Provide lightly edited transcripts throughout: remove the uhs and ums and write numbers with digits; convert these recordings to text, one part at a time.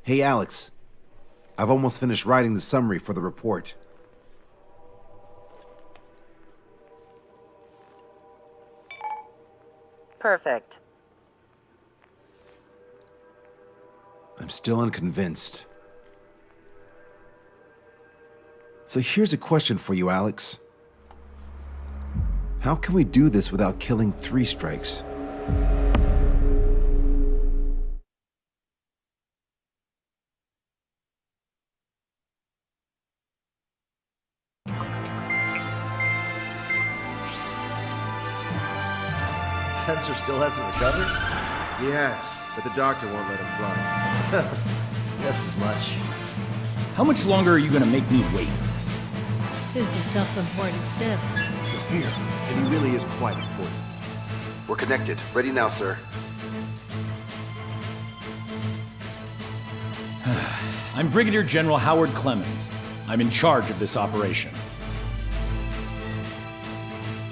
Hey, Alex. I've almost finished writing the summary for the report. Perfect. I'm still unconvinced. So here's a question for you, Alex. How can we do this without killing 3 strikes? Fencer still hasn't recovered? He has, but the doctor won't let him fly. Guessed as much. How much longer are you gonna make me wait? Who's the self-important stiff? Here, and he really is quite important. We're connected. Ready now, sir. I'm Brigadier General Howard Clemens. I'm in charge of this operation.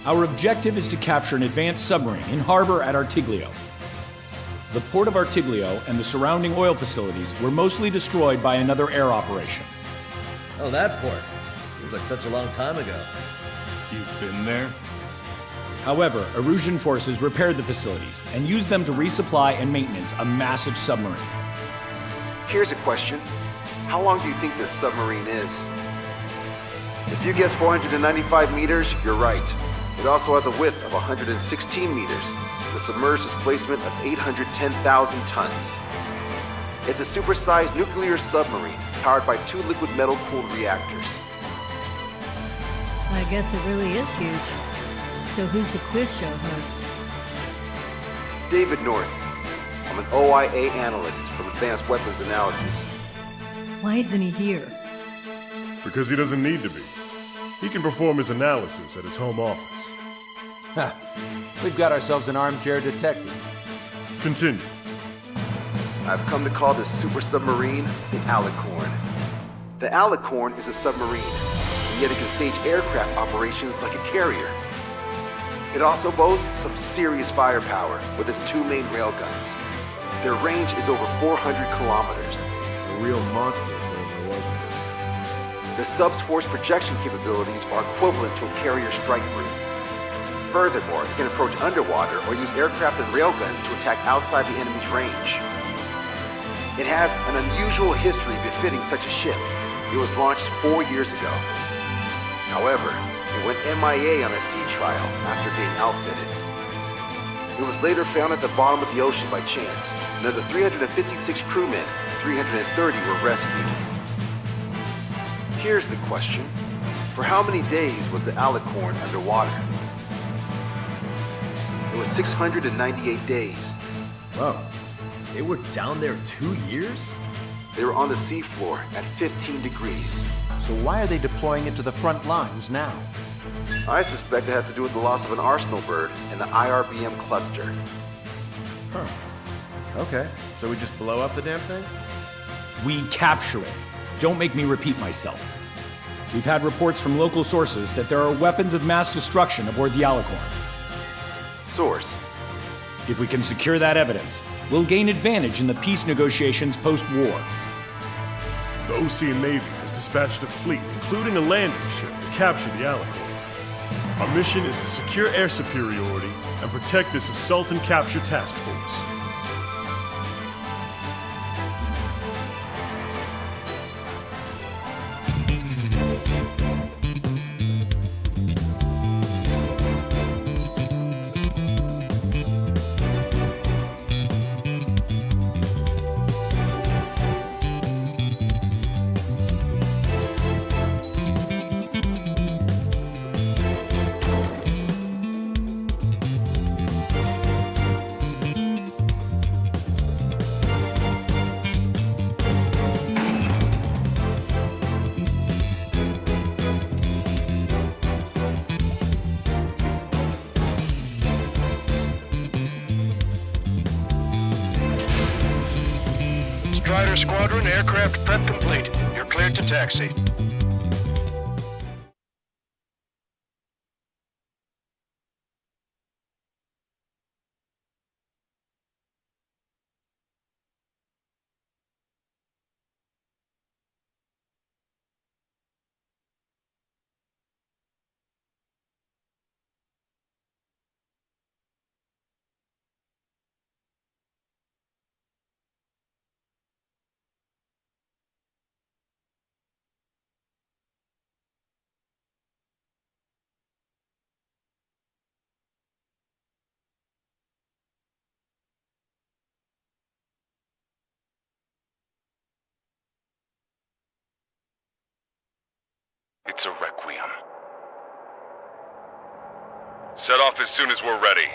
Our objective is to capture an advanced submarine in harbor at Artiglio. The port of Artiglio and the surrounding oil facilities were mostly destroyed by another air operation. Oh, that port. Seems like such a long time ago. You've been there? However, Erusian forces repaired the facilities and used them to resupply and maintenance a massive submarine. Here's a question. How long do you think this submarine is? If you guess 495 meters, you're right. It also has a width of 116 meters, with submerged displacement of 810,000 tons. It's a supersized nuclear submarine powered by 2 liquid metal-cooled reactors. I guess it really is huge. So who's the quiz show host? David North. I'm an OIA analyst from Advanced Weapons Analysis. Why isn't he here? Because he doesn't need to be. He can perform his analysis at his home office. Ha! We've got ourselves an armchair detective. Continue. I've come to call this super submarine the Alicorn. The Alicorn is a submarine, and yet it can stage aircraft operations like a carrier. It also boasts some serious firepower with its 2 main railguns. Their range is over 400 kilometers. A real monster if there was one. The sub's force projection capabilities are equivalent to a carrier strike group. Furthermore, it can approach underwater or use aircraft and railguns to attack outside the enemy's range. It has an unusual history befitting such a ship. It was launched 4 years ago. However, it went MIA on a sea trial after being outfitted. It was later found at the bottom of the ocean by chance, and of the 356 crewmen, 330 were rescued. Here's the question. For how many days was the Alicorn underwater? It was 698 days. Whoa. They were down there 2 years? They were on the seafloor at 15 degrees. So why are they deploying it to the front lines now? I suspect it has to do with the loss of an arsenal bird in the IRBM cluster. Huh. Okay, so we just blow up the damn thing? We capture it. Don't make me repeat myself. We've had reports from local sources that there are weapons of mass destruction aboard the Alicorn. Source. If we can secure that evidence, we'll gain advantage in the peace negotiations post-war. The Ocean Navy has dispatched a fleet, including a landing ship, to capture the Alicorn. Our mission is to secure air superiority and protect this assault and capture task force. Strider Squadron, aircraft prep complete. You're cleared to taxi. It's a requiem. Set off as soon as we're ready.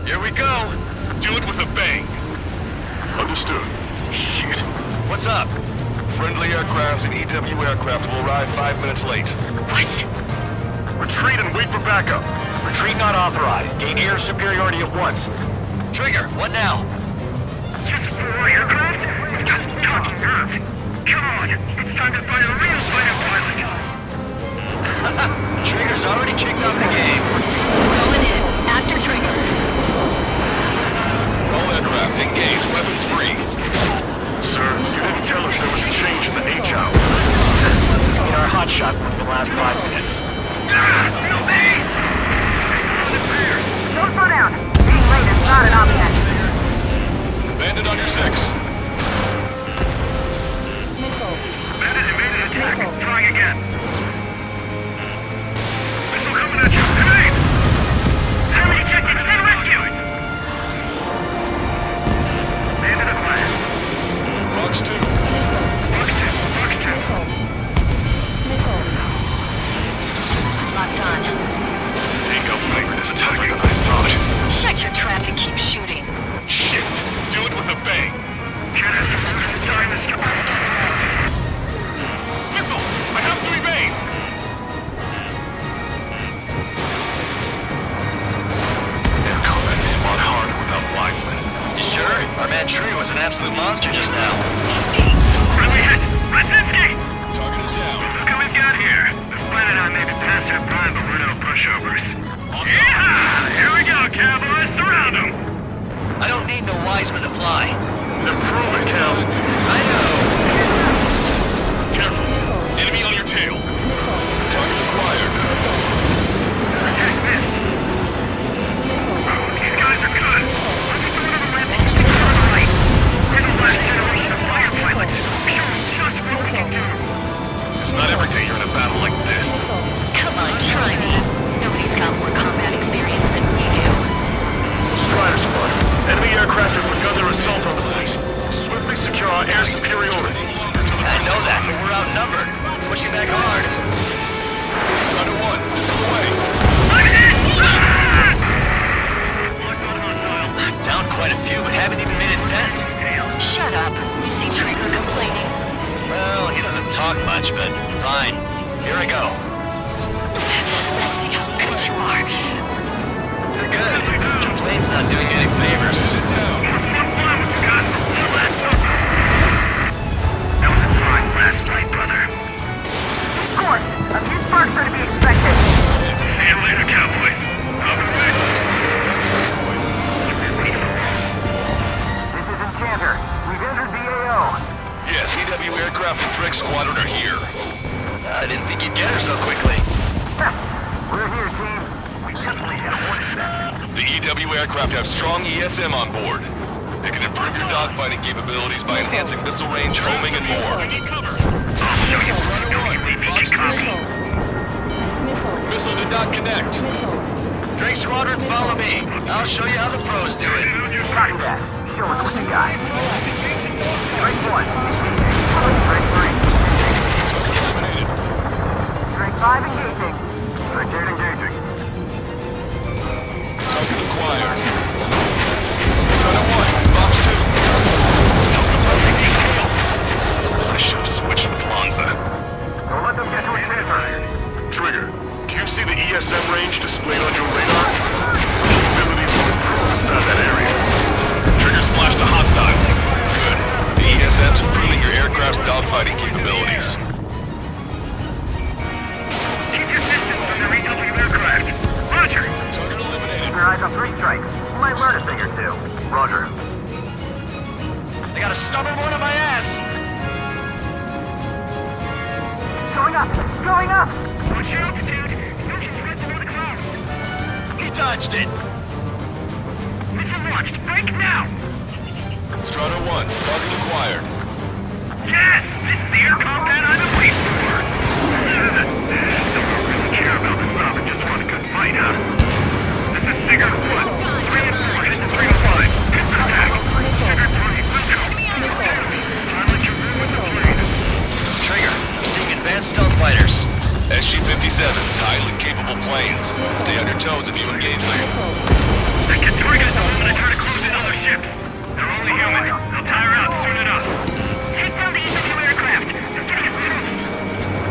Here we go. Do it with a bang. Understood. Shit. What's up? Friendly aircraft and EW aircraft will arrive 5 minutes late. What? Retreat and wait for backup. Retreat not authorized. Gain air superiority at once. Trigger, what now? Just 4 aircraft? Just talking nerve. Come on, it's time to find a real fighter pilot. Trigger's already kicked off the game. Going in. After Trigger. All aircraft engage, weapons free. Sir, you didn't tell us there was a change in the H hour. In our hotshot within the last 5 minutes. No base! Don't slow down. Being late is not an option. Bandit on your 6. Bandit evaded attack. Trying again. Missile coming at you. Evade! Enemy detected. Then rescue it! Bandit acquired. Fox 2. Fox 2. Locked on. Tango flavor is tougher than I thought. Shut your trap and keep shooting. Shit. Do it with a bang. Missile! I have to evade! Air combat is a lot harder without Wiseman. Sure, our man Tree was an absolute monster just now. Friendly hit! Brzezinski! Target is down. Look who we've got here. The planet I may be past our prime, but we're no pushovers. Yeah! Here we go, cowboys! Surround them! I don't need no Wiseman to fly. They're proven, Cal. I know. Careful. Enemy on your tail. Target acquired. Attack this! These guys are good! Let's do another landing. Right. We're the last generation of fire pilots. Show them just what we can do. It's not every day you're in a battle like this. Come on, try me. Nobody's got more combat experience than we do. Strider squad. Enemy aircraft have begun their assault on the place. Swiftly secure our air superiority. I know that, but we're outnumbered. Pushing back hard. Strider 1, missile away. I'm hit! I've downed quite a few, but haven't even made a dent. Shut up. You see Trigger complaining. Well, he doesn't talk much, but fine. Here I go. Let's see how good you are. You're good. Your plane's not doing you any favors. Sit down. That was a fine last night, brother. Of course, a few sparks are to be expected. See you later, cowboy. I'll be ready. This is Enchanter. We've entered the AO. Yes, EW aircraft and Drake Squadron are here. I didn't think you'd get her so quickly. We're here, team. We definitely have one set. The EW aircraft have strong ESM on board. They can improve your dogfighting capabilities by enhancing missile range, homing, and more. Fox 3. Missile did not connect. Drake Squadron, follow me. I'll show you how the pros do it. Copy that. Show us what you got. Strike 1. Strike 3. Target eliminated. Strike 5 engaging. Strike 8 engaging. Target acquired. Strider 1, Fox 2. I should have switched with Lanza. Don't let them get to Enchanter. Trigger, do you see the ESM range displayed on your radar? Abilities will improve inside that area. Trigger splashed a hostile. Good. The ESM's improving your aircraft's dogfighting capabilities. Keep your distance from the EW aircraft. Roger. Target eliminated. Keep your eyes on 3 strikes. You might learn a thing or two. Roger. I got a stubborn one on my ass. Going up! Going up! Watch your altitude. Don't just rest over the clouds. He dodged it. watched. Break now! Strider 1, target acquired. Yes! This is the air combat I've been waiting for! Don't really care about the sub and just want a good fight, huh? This is Sigurd 1. 3 and 4, head to 305. Hit the attack! Sigurd 3, let's go! I'll let you move with the plane. Trigger, I'm seeing advanced stealth fighters. SG-57's highly capable planes. Stay on your toes if you engage them. I can target the moment I try to close in other ships. They're only human. They'll tire out soon enough. Take down the EW aircraft. They're getting close.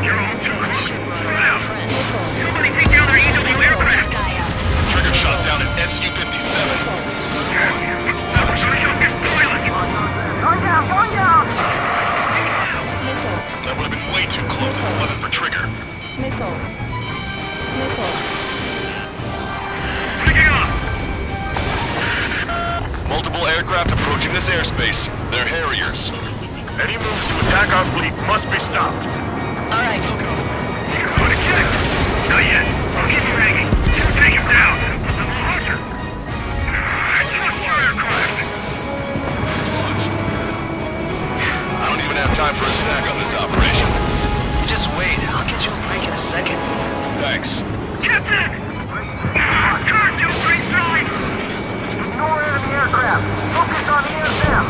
You're all too close. Now. Somebody take down their EW aircraft. Trigger shot down at SU-57. Going down! That would have been way too close if it wasn't for Trigger. Picking up! Multiple aircraft approaching this airspace. They're Harriers. Any moves to attack our fleet must be stopped. Alright. Put a check! Not yet. I'll keep you hanging. Just take him down. Put them closer. Trust your aircraft. It's launched. I don't even have time for a snack on this operation. You just wait. I'll get you a break in a second. Thanks. Captain! Turn to straight side! Ignore enemy aircraft. Focus on the ASM.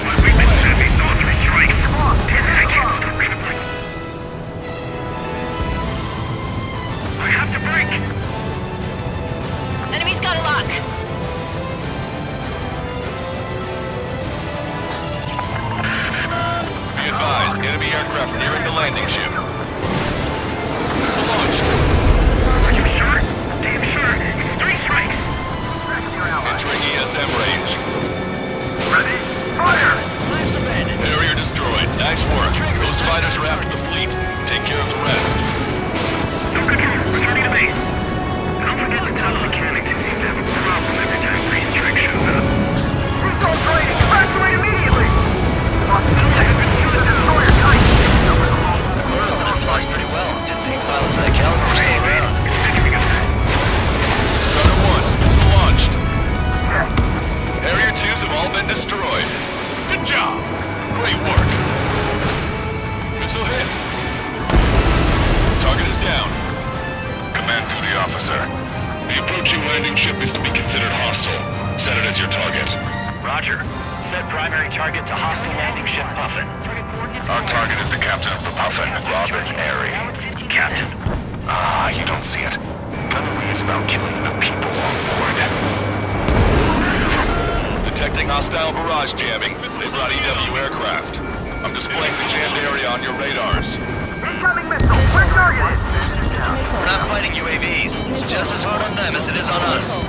My weakness is heavy, so 3 strikes. 10 seconds. I have to break. Enemy's got a lock. Be advised, enemy aircraft nearing the landing ship. Missile launched. Are you sure? Damn sure. It's 3 strikes. Entering ESM range. Ready? Fire! Barrier destroyed. Nice work. Those fighters are after the fleet. Take care of the rest. No control. Returning to base. Don't forget to tell the mechanics who seem to have a problem every time Priest Trick shows up. Resource rating! Evacuate immediately! Destroyer tight! That flies pretty well. Didn't think pilots of that caliber were still around. Strider 1, missile launched. Harrier 2s have all been destroyed. Good job. Great work. Missile hit. Target is down. Command duty officer. The approaching landing ship is to be considered hostile. Set it as your target. Roger. Set primary target to hostile landing ship Puffin. Our target is the captain of the Puffin, Robin Airy. Captain. Ah, you don't see it. Gunnery is about killing the people on board. Detecting hostile barrage jamming. They brought EW aircraft. I'm displaying the jammed area on your radars. Incoming missile. We're targeted. We're not fighting UAVs. It's just as hard on them as it is on us.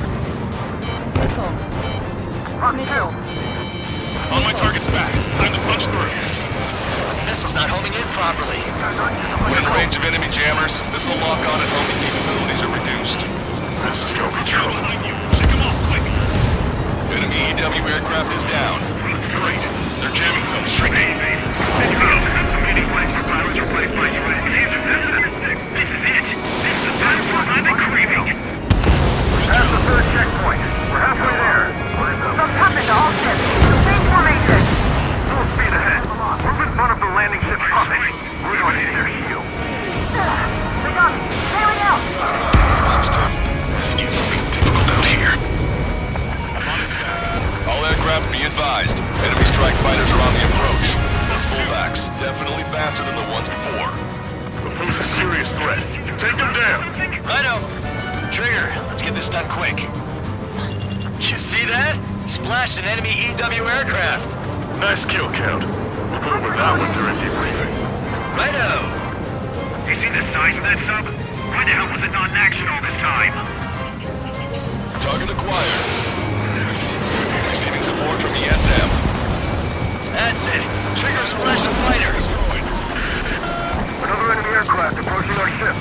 Mark 2. On my target's back. Time to punch through. Missile's not homing in properly. When in range of enemy jammers, missile lock-on and homing capabilities are reduced. This is no control. Shake them off, quick. Enemy EW aircraft is down. Great. Their jamming zone's shrinking. Many flights for pilots replaced by UAVs. This is it. This is the platform I've been craving. That's the 3rd checkpoint. We're halfway there. Some happened to all ships. Same formation. Full speed ahead. We're in front of the landing ship Puffin. We're going to hit their shield. They got me. Sailing out. This is something difficult out here. All aircraft be advised. Enemy strike fighters are on the approach. They're fullbacks, definitely faster than the ones before. They pose a serious threat. Take them down. Righto. Trigger, let's get this done quick. You see that? Splashed an enemy EW aircraft. Nice kill count. We'll go over that one during debriefing. Righto. You see the size of that sub? Why the hell was it not in action all this time? Target acquired. Receiving support from ESM. That's it. Trigger splashed a fighter. Destroyed. Another enemy aircraft approaching our ship.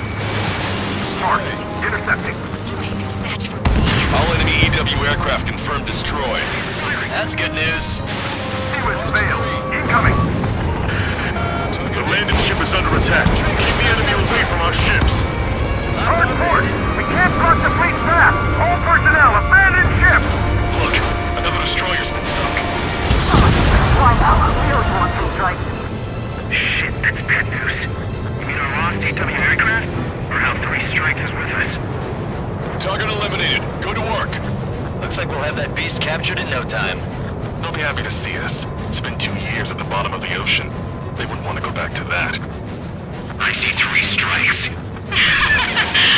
Mark, intercepting. All enemy EW aircraft confirmed destroyed. That's good news. Seawind failed. Incoming. The landing ship is under attack. Keep the enemy away from our ships. Hard port. We can't cross the fleet fast. All personnel, abandon ship. Look, Looks like we'll have that beast captured in no time. They'll be happy to see us. It's been 2 years at the bottom of the ocean. They wouldn't want to go back to that. I see 3 strikes.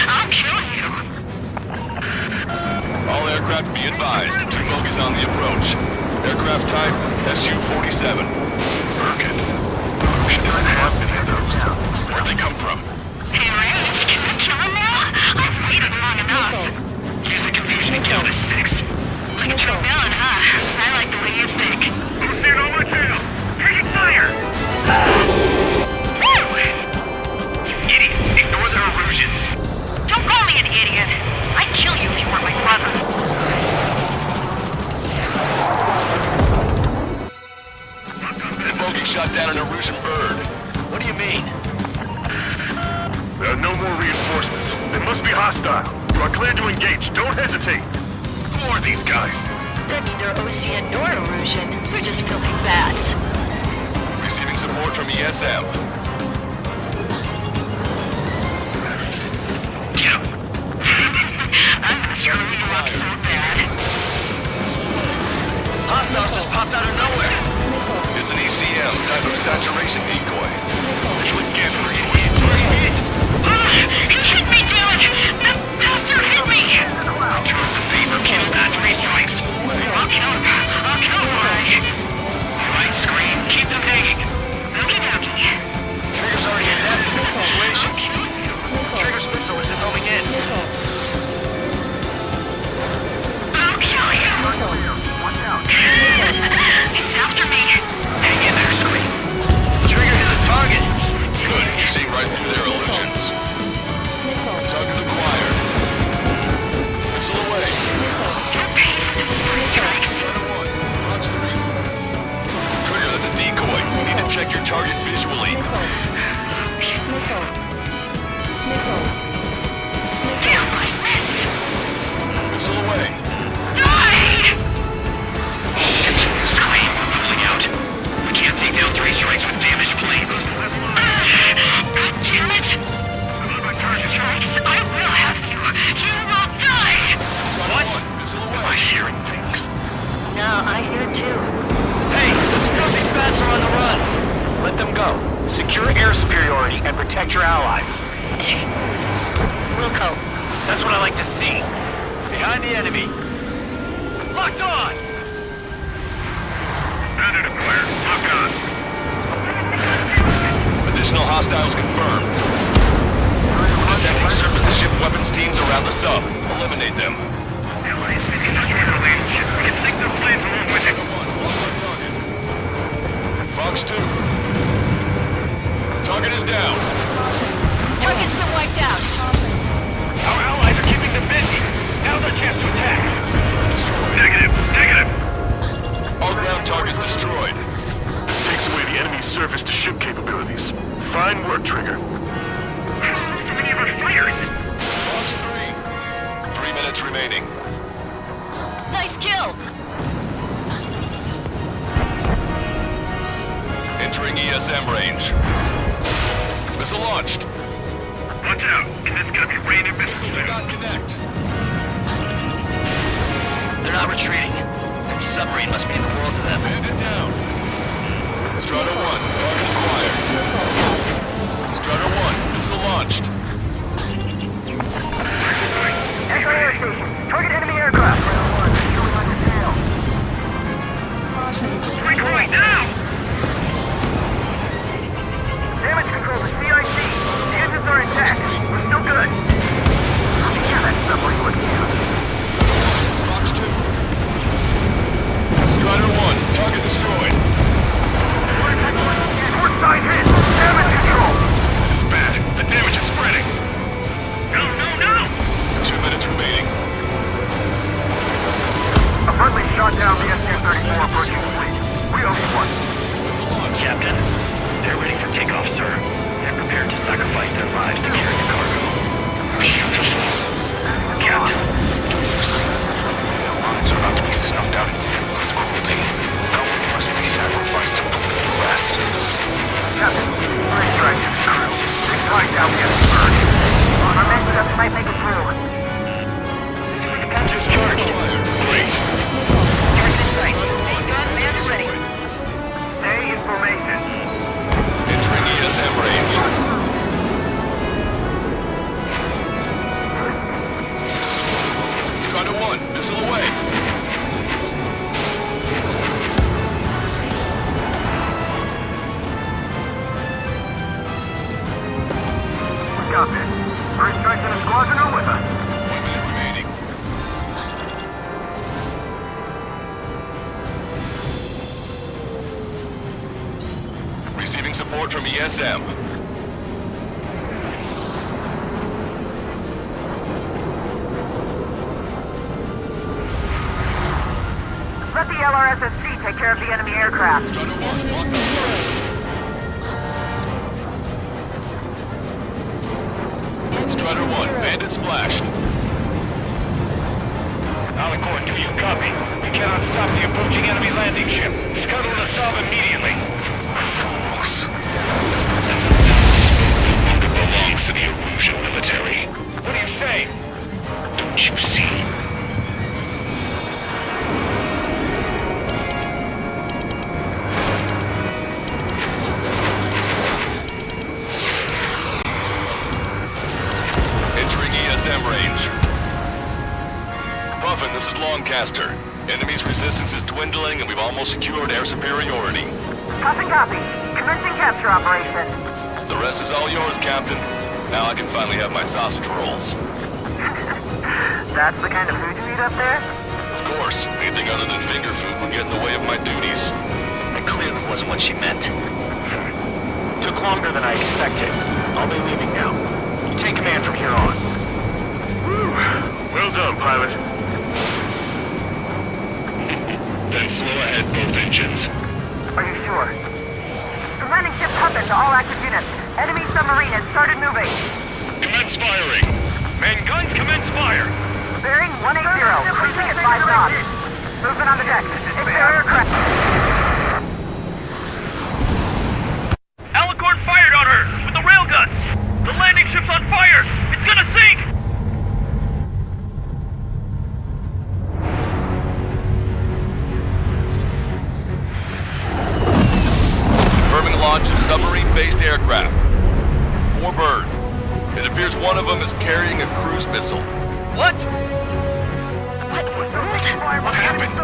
I'll kill you. All aircraft be advised. 2 bogies on the approach. Aircraft type Su-47. Birkins. Ocean doesn't have many of those. Where'd they come from? Hey, Rich, can I kill him now? I've waited long enough. Use the confusion and count to 6. Like a true villain, huh? I like the way you think. Who's in on my tail? Taking fire! Woo! You idiot! Ignore their illusions. Don't call me an idiot. I'd kill you if you weren't my brother. That bogey shot down an Erusian bird. What do you mean? There are no more reinforcements. They must be hostile. You are cleared to engage. Don't hesitate. Who are these guys? They're neither Ocean nor Erusian. They're just filthy bats. Receiving support from ESM. I'm sure you look so bad. Hostiles just popped out of nowhere. It's an ECM, type of saturation decoy. Visually scan for any hit. He hit me, damn it! The bastard hit me! Return the favor, kill that 3 strikes. I'll kill him. I'll kill him, alright. Right screen, keep them hanging. Okie dokie. Trigger's already adapted to the situation. Trigger's missile isn't homing in. I'll kill you! He's after me. Hang in there, screen. Trigger hit the target. Good, seeing right through their illusions. Target acquired. Missile away. You're paid for this 3 strikes. Fox 3. Trigger, that's a decoy. You need to check your target visually. Damn, I missed! Missile away. Die! Scream, pulling out. We can't take down 3 strikes with damaged planes. God damn it! 3 strikes, I will have you. You will die! What? Missile away. Am I hearing things? No, I hear too. Hey, those filthy bats are on the run. Let them go. Secure air superiority and protect your allies. Wilco. That's what I like to see. Behind the enemy. Locked on! Bandit acquired. Lock on. Additional hostiles confirmed. Detecting surface-to-ship weapons teams around the sub. Eliminate them. Allies, we can sink their planes along with it. Fox 2. Target is down. Target's been wiped out. Our allies are keeping them busy. Now's our chance to attack. Negative. All ground targets destroyed. This takes away the enemy's surface-to-ship capabilities. Fine work, Trigger. So many of our fighters. Fox 3. 3 minutes remaining. Nice kill. Entering ESM range. Missile launched. Watch out. It's gonna be raining missiles Missile did soon. not connect. They're not retreating. The submarine must mean the world to them. Bandit down. Strata 1. Target acquired. Strata 1. Missile launched. Echo air station. Target enemy aircraft. Recoil now! Damage control to CIC. The engines are intact. We're still good. Yeah, that submarine was down. Fox 2. Strider 1. Target destroyed. Port side hit. Damage control. This is bad. The damage is spreading. No! 2 minutes remaining. A friendly shot down the SU-34 approaching fleet. We owe you one. Missile launched. Captain, they're ready for takeoff, sir. They're prepared to sacrifice their lives to carry the cargo. Captain, the lines are about to be snuffed out in fruitless cruelty. No one must be sacrificed to put the rest. Captain, 3 strikes to the crew. They tied down the bird. Our men just might make it through. Capture's charged. Great. Receiving support from ESM. Let the LRSSC take care of the enemy aircraft. Strider 1, lock that turret. Strider 1, bandit splashed. Alicorn, do you copy? We cannot stop the approaching enemy landing ship. Scuttle the sub immediately. Fools. It belongs to the illusion military. What do you say? Don't you see? Entering ESM range. Puffin, this is Longcaster. Enemy's resistance is dwindling and we've almost secured air superiority. Copy, copy. Commencing capture operation. The rest is all yours, Captain. Now I can finally have my sausage rolls. That's the kind of food you eat up there? Of course, anything other than finger food would get in the way of my duties. That clearly wasn't what she meant. Took longer than I expected. I'll be leaving now. You take command from here on. Whew. Well done, pilot. Then slow ahead both engines. Are you sure? The landing ship Puffin to all active units. Enemy submarine has started moving. Commence firing. Men, guns, commence fire! Bearing 180, cruising at 5 knots. Movement on the deck. It's their aircraft. Alicorn fired on her with the railguns! The landing ship's on fire! It's gonna sink! Confirming launch of submarine-based aircraft. 4 bird. It appears one of them is carrying a cruise missile. What? What happened?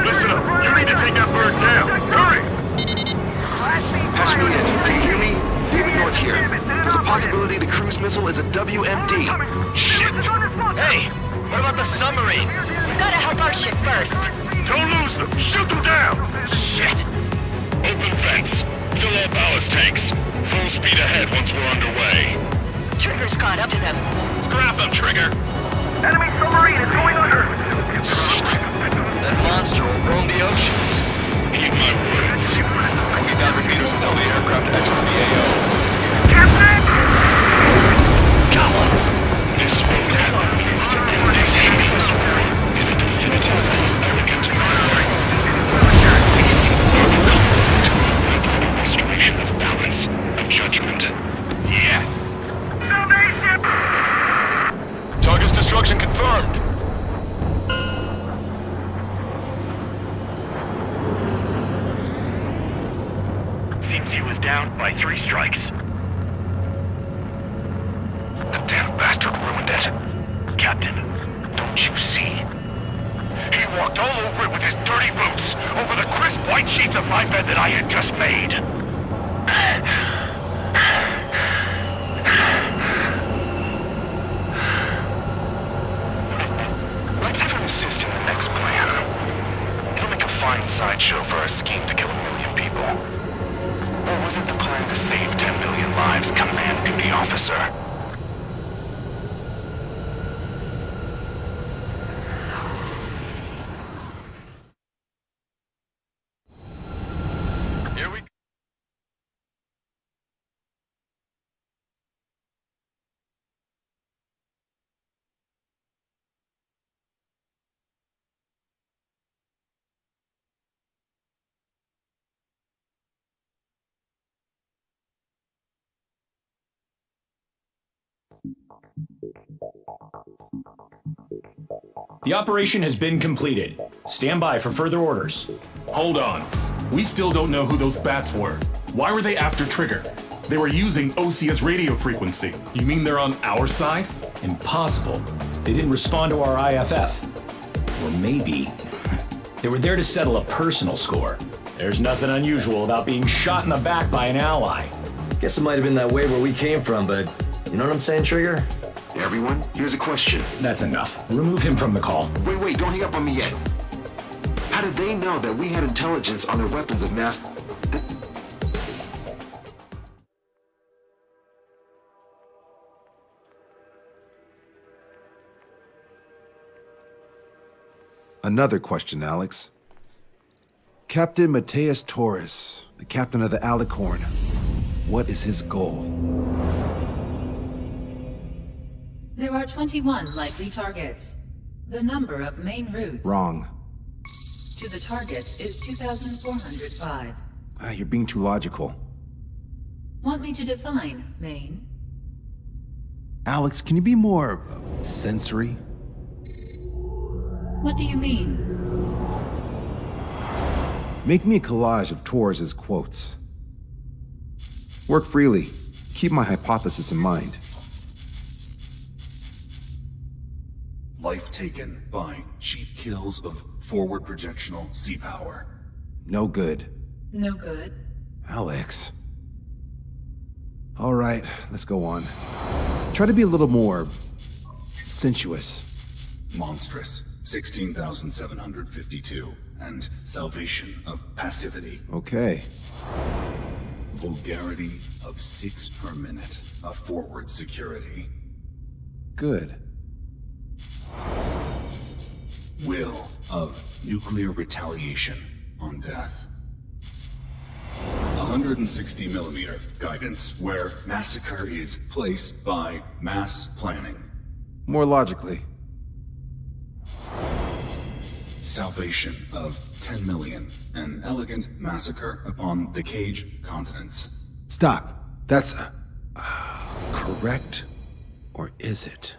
Listen up. You need to take that bird down. Hurry! Patch me in. Can you hear me? David North here. There's a possibility the cruise missile is a WMD. Shit! Hey, what about the submarine? We gotta help our ship first. Don't lose them. Shoot them down. Shit! Open vents. Fill all ballast tanks. Full speed ahead once we're underway. Trigger's caught up to them. Scrap them, Trigger! Enemy submarine is going under. Shit! That monster will roam the oceans. Eat my words. 20,000 meters until the aircraft exits the AO. Captain! This won't happen. This hideous war is a definitive and arrogant murder. Restoration of balance, of judgment. Yes! Target's destruction confirmed. Seems he was down by 3 strikes. The damn bastard ruined it. Captain, Don't you see? He walked all over it with his dirty boots, over the crisp white sheets of my bed that I had just made. Let's have him assist in the next plan. It'll make a fine sideshow for our scheme to kill 1 million people. Or was it the plan to save 10 million lives, Command Duty Officer? Here we go. The operation has been completed. Stand by for further orders. Hold on. We still don't know who those bats were. Why were they after Trigger? They were using OCS radio frequency. You mean they're on our side? Impossible. They didn't respond to our IFF. Or maybe they were there to settle a personal score. There's nothing unusual about being shot in the back by an ally. Guess it might have been that way where we came from, but you know what I'm saying, Trigger? Everyone, here's a question. That's enough. Remove him from the call. Wait, don't hang up on me yet. How did they know that we had intelligence on their weapons of mass... Another question, Alex. Captain Mateus Torres, the captain of the Alicorn. What is his goal? There are 21 likely targets. The number of main routes Wrong. to the targets is 2,405. You're being too logical. Want me to define main? Alex, can you be more sensory? What do you mean? Make me a collage of Torres' quotes. Work freely. Keep my hypothesis in mind. Life taken by cheap kills of forward projectional sea power. No good. No good. Alex. All right, let's go on. Try to be a little more sensuous. Monstrous, 16,752. And salvation of passivity. Okay. Vulgarity of 6 per minute of forward security. Good. Will of nuclear retaliation on death. 160 millimeter guidance where massacre is placed by mass planning. More logically. Salvation of 10 million. An elegant massacre upon the Cage continents. Stop. That's correct, or is it?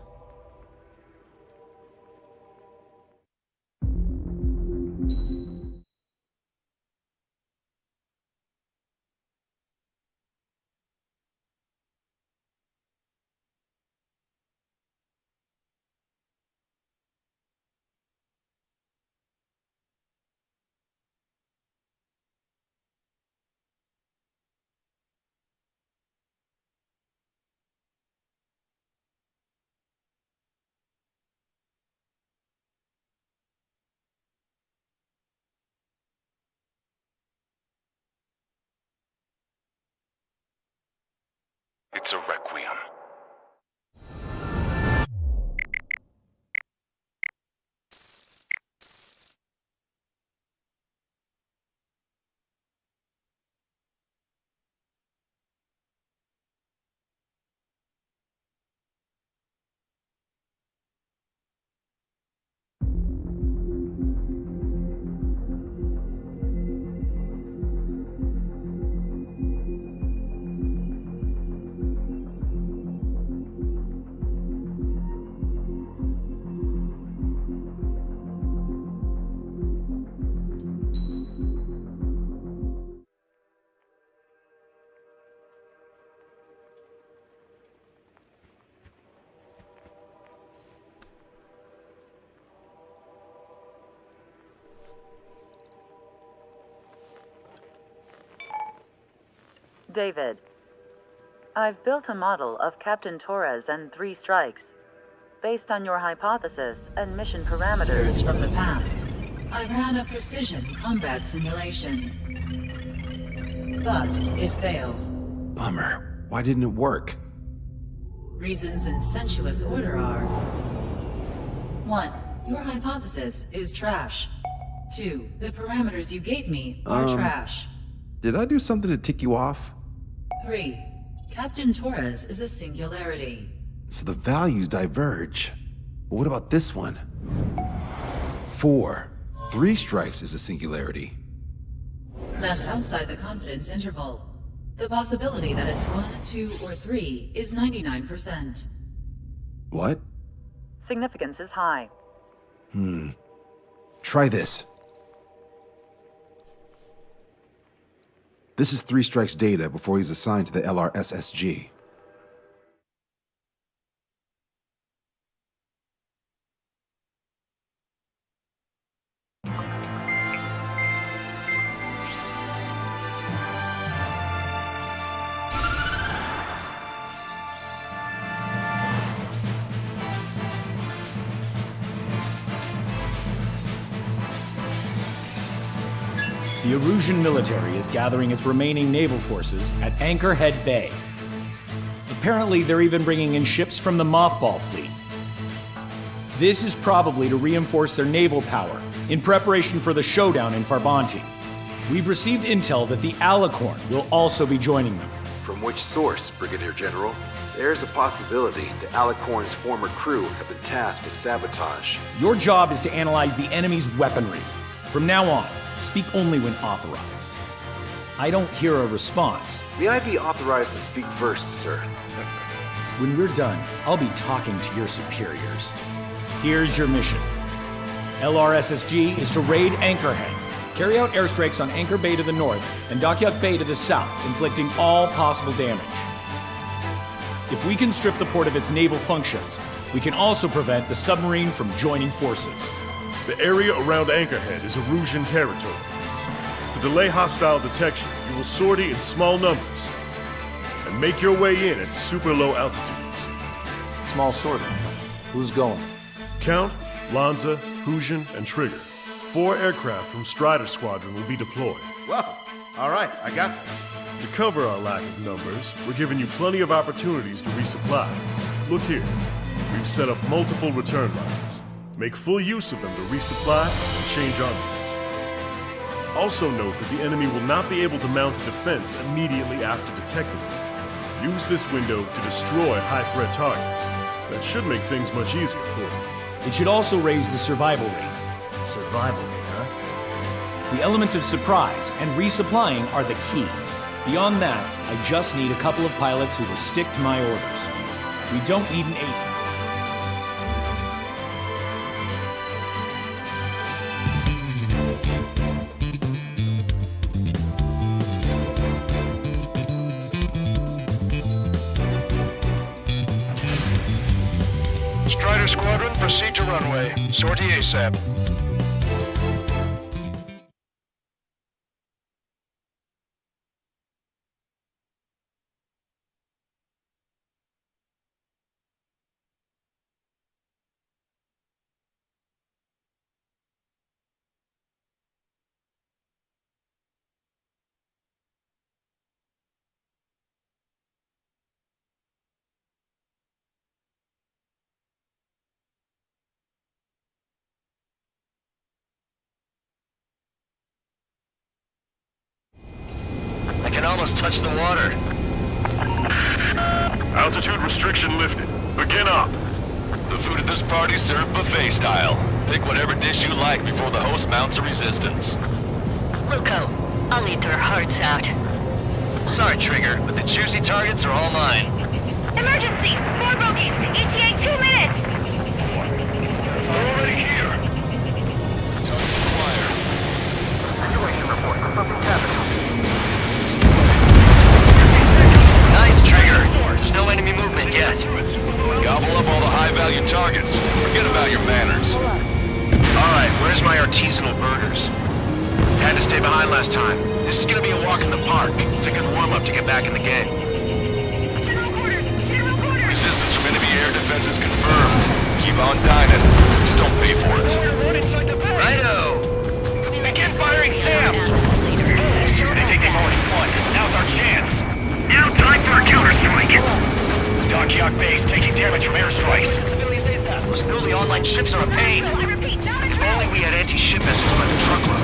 It's a requiem. David, I've built a model of Captain Torres and 3 strikes. Based on your hypothesis and mission parameters from the past, I ran a precision combat simulation. But it failed. Bummer. Why didn't it work? Reasons in sensuous order are: 1. Your hypothesis is trash. 2. The parameters you gave me are trash. Did I do something to tick you off? 3. Captain Torres is a singularity. So the values diverge. But what about this one? 4. 3 strikes is a singularity. That's outside the confidence interval. The possibility that it's 1, 2, or 3 is 99%. What? significance is high. Try this. This is 3 Strike's data before he's assigned to the LRSSG. The Erusian military is gathering its remaining naval forces at Anchorhead Bay. Apparently, they're even bringing in ships from the Mothball fleet. This is probably to reinforce their naval power in preparation for the showdown in Farbanti. We've received intel that the Alicorn will also be joining them. From which source, Brigadier General? There's a possibility the Alicorn's former crew have been tasked with sabotage. Your job is to analyze the enemy's weaponry. From now on, speak only when authorized. I don't hear a response. May I be authorized to speak first, sir? When we're done, I'll be talking to your superiors. Here's your mission. LRSSG is to raid Anchorhead. Carry out airstrikes on Anchor Bay to the north and Dockyard Bay to the south, inflicting all possible damage. If we can strip the port of its naval functions, we can also prevent the submarine from joining forces. The area around Anchorhead is Erusian territory. To delay hostile detection, you will sortie in small numbers and make your way in at super low altitudes. Small sortie. Who's going? Count, Lanza, Hujan, and Trigger. 4 aircraft from Strider Squadron will be deployed. Well, all right, I got this. To cover our lack of numbers, we're giving you plenty of opportunities to resupply. Look here. We've set up multiple return lines. Make full use of them to resupply and change armaments. Also note that the enemy will not be able to mount a defense immediately after detecting them. Use this window to destroy high-threat targets. That should make things much easier for you. It should also raise the survival rate. Survival rate, huh? The element of surprise and resupplying are the key. Beyond that, I just need a couple of pilots who will stick to my orders. We don't need an agent. Strider Squadron, proceed to runway. Sortie ASAP. I can almost touch the water. Altitude restriction lifted. Begin up. The food at this party served buffet style. Pick whatever dish you like before the host mounts a resistance. Luco, I'll eat their hearts out. Sorry, Trigger, but the juicy targets are all mine. Emergency! 4 bogeys! ETA 2 minutes! We're already here. Target acquired. Situation report. Something's happening. Nice, Trigger. There's no enemy movement yet. Gobble up all the high-value targets. Forget about your manners. Alright, where's my artisanal burgers? Had to stay behind last time. This is gonna be a walk in the park. It's a good warm-up to get back in the game. Resistance from enemy air defenses confirmed. Keep on dining. Just don't pay for it. Righto! Begin firing Sam! They think they've already won. Now's our chance. Now time for a counterstrike. Dockyard Base taking damage from airstrikes. Those newly online ships are a pain. If only we had anti-ship missiles by the truckload.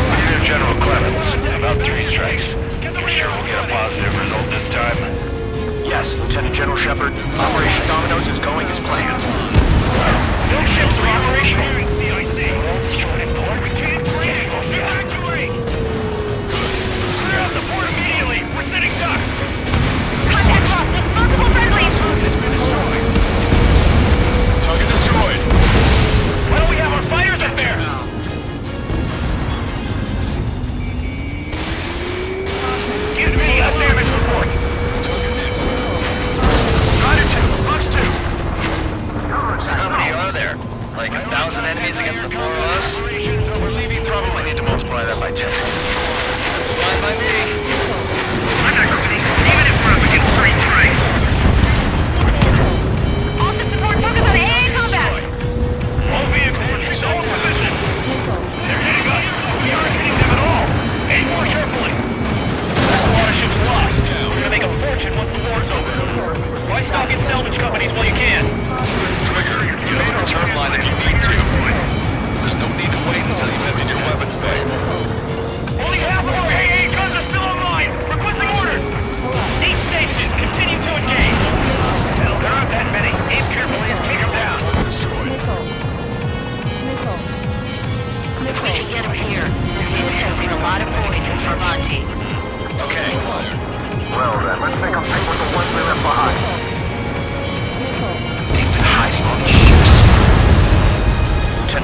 Brigadier General Clemens, about 3 strikes. You sure we'll get a positive result this time? Yes, Lieutenant General Shepard. Operation Dominoes is going as planned. No ships are operational. Evacuate! Clear out the port immediately! We're sitting duck! Contact lost with multiple friendlies! Target destroyed. Why don't we have our fighters up there? Give me a damage report! Rider 2, Fox 2! How many are there? Like 1,000 enemies against the 4 of us? Probably need to multiply that by 10. That's fine by me. Even if we're up against 3 strikes. All ship support focus on AA combat! All vehicles are in all position. They're hitting us. We aren't hitting them at all. Aim more carefully. That's a lot of ships lost. We're gonna make a fortune once the war's over. Why stock in salvage companies while you can? Trigger,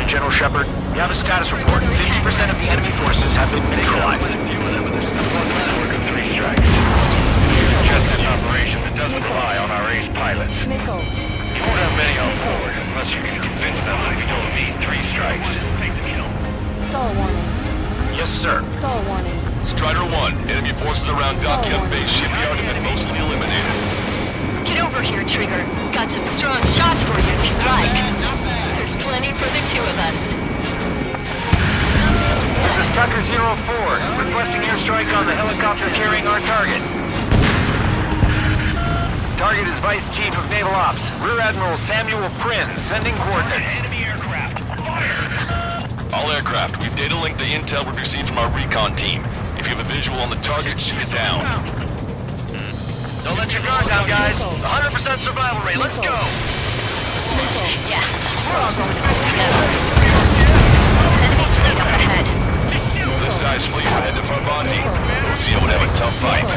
General Shepard. We have a status report. 50% of the enemy forces have been neutralized. Just an operation that doesn't rely on our ace pilots. You won't have many on board unless you can convince them that we don't need 3 strikes. Stall warning. Yes, sir. Stall warning. Strider 1, enemy forces around Dockyard Base Shipyard have been mostly eliminated. Get over here, Trigger. Got some strong shots for you if you'd like. There's plenty for the 2 of us. This is Tucker 04, requesting airstrike on the helicopter carrying our target. Target is Vice Chief of Naval Ops, Rear Admiral Samuel Prynn, sending coordinates. Enemy aircraft. Fire! All aircraft, we've data linked the intel we've received from our recon team. If you have a visual on the target, shoot it down. Don't let your guard down, guys. 100% survival rate. Let's go. Yeah, we're all going through together. Enemy fleet up ahead. If this size fleet would head to Farbanti, OCO would have a tough fight.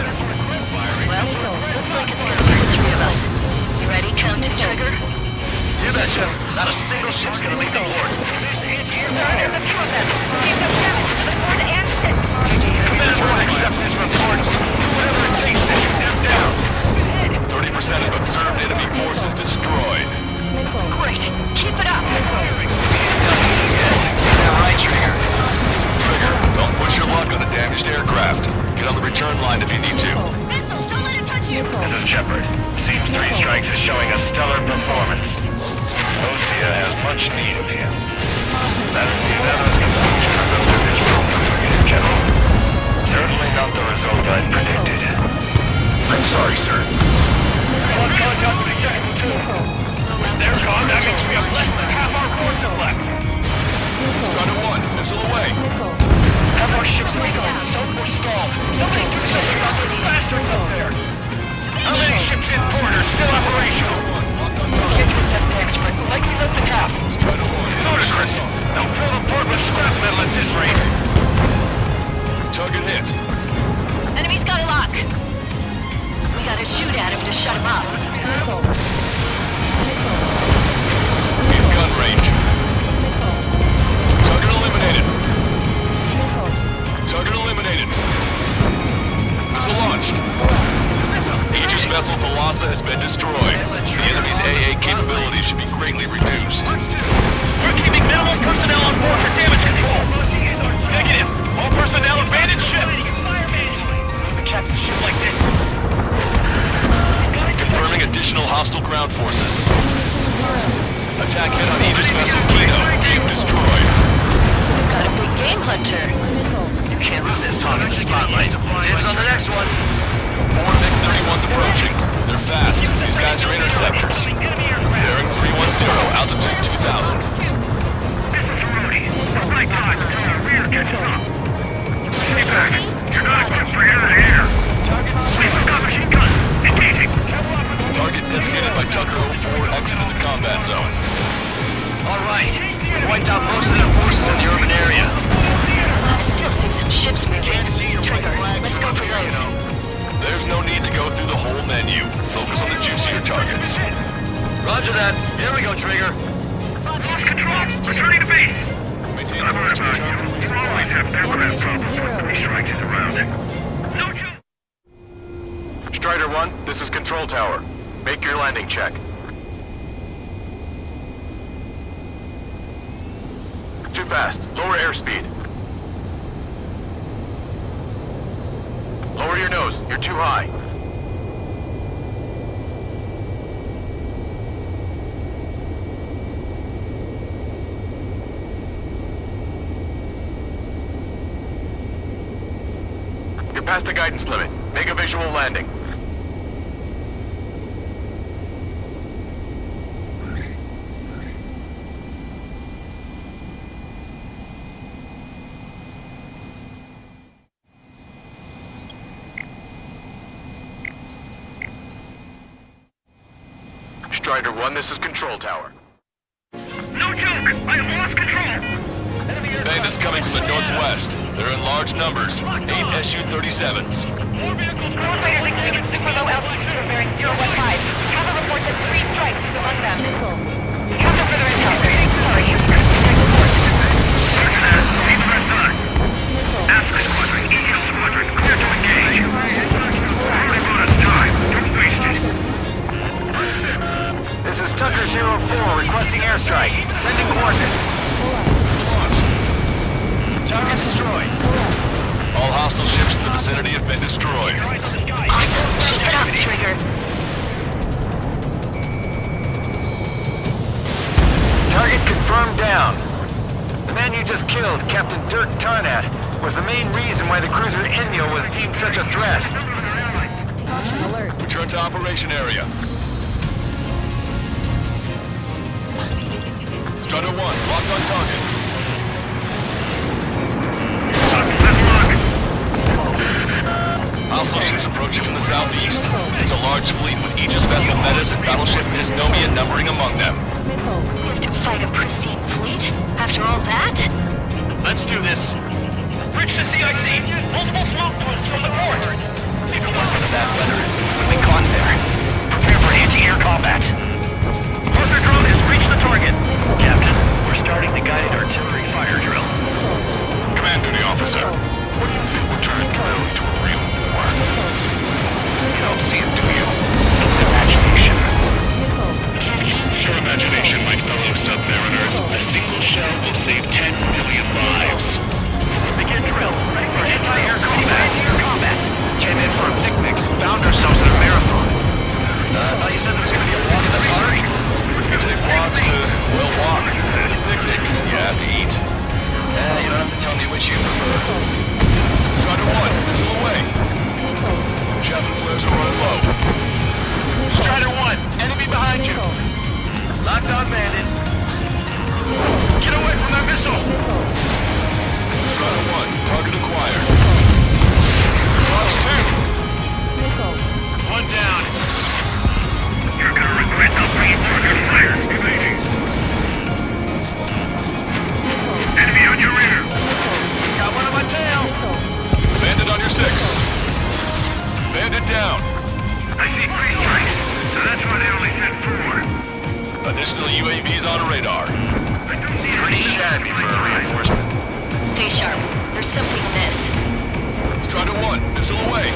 Well, looks like it's gonna be the 3 of us. You ready, Count to Trigger? You betcha. Not a single ship's gonna leave the port. There's the 2 of them. Keep them down. Report and sit. Command won't accept this report. Do whatever it takes to shoot them down. 30% of observed enemy forces destroyed. Great. Keep it up. Yeah, right, Trigger. Trigger, don't push your luck on the damaged aircraft. Get on the return line if you need to. Missiles, don't let it touch you. This is Shepard. Seems 3 strikes is showing a stellar performance. Osea has much need of him. That is the unanimous conclusion of those in this room, Brigadier General. Certainly not the result I predicted. I'm sorry, sir. Lost contact with Executive 2. They're gone. That means we have less than half our forces left. Strider 1, missile away. Have our ships recon. Don't we're stalled. Somebody do something about those bastards up there. How many ships in port are still operational? Get to assess the expert. Likely less than half. Strider 1, Ludicrous. Don't fill the port with scrap metal at this rate. target hit. Enemy's got a lock. We gotta shoot at him to shut him up. In gun range. Target eliminated. Target eliminated. Missile launched. Aegis vessel Thalassa has been destroyed. The enemy's AA capabilities should be greatly reduced. We're keeping minimal personnel on board for damage control. Negative. All personnel abandon ship. The captain ship like this. Confirming additional hostile ground forces. Attack hit on Aegis vessel Kino. Ship destroyed. We've got a big game hunter. You can't resist hogging the spotlight. Dibs on the next one. 4 MiG-31s approaching. They're fast. These guys are interceptors. Bearing 310, altitude 2000. This is Shorty. The right time until our rear catches up. Stay back. You're not equipped for air-to-air. We've got machine gun. Engaging. Target designated by Tucker 04 exited the combat zone. All right. We wiped out most of their forces in the urban area. I still see some ships moving. Trigger, let's go for those. There's no need to go through the whole menu. Focus on the juicier targets. Roger that. Here we go, Trigger. Lost control. Returning to base. Maintain I've heard the about return for you. You resupply. always have aircraft problems when 3 strikes is around. No joke. Strider 1, this is Control Tower. Make your landing check. Too fast. Lower airspeed. Lower your nose. You're too high. You're past the guidance limit. Make a visual landing. Strider 1, this is Control Tower. No joke. I have lost control. Bandits coming from the northwest. They're in large numbers. 8 Su-37s. More vehicles. Fighters exceeding super low altitude bearing 015. Have a report that 3 strikes is among them. Captain, further intel. Sorry. you just killed, Captain Dirk Tarnat, was the main reason why the cruiser Enyo was deemed such a threat. Return to operation area. Strutter 1, locked on target. Hostile ships approaching from the southeast. It's a large fleet with Aegis vessel Metas and battleship Dysnomia numbering among them. Live to fight a pristine fleet? After all that? Let's do this. Bridge to CIC. Multiple smoke plumes from the north. Take a look for the bad weather. When we caught there, prepare for anti-air combat. Arthur drone has reached the target. Captain, we're starting the guided artillery fire drill. Command duty officer. What do you think will turn drill into a real war? You don't see it, do you? It's imagination. Your imagination, my fellow submariners. A single shell will save 10 million lives. Begin drill. Ready for anti-air combat. Anti-air combat. Came in for a picnic. Found ourselves in a marathon. I thought you said this was going to be a walk in the park. You take walks to, well, walk. Picnic. You have to eat. You don't have to tell me which you prefer. Strider 1, missile away. Chaffin flares are running low. Strider 1, enemy behind you. Locked on bandit. Get away from that missile. Strider 1, target acquired. Fox 2. One down. You're gonna regret not bringing target fire. Evading. Enemy on your rear. Got one on my tail. Bandit on your 6. Bandit down. I see 3 strikes, so that's why they only sent 4. Additional UAVs on radar. Pretty shabby for a reinforcement. Stay sharp. There's something amiss. Strider 1, missile away.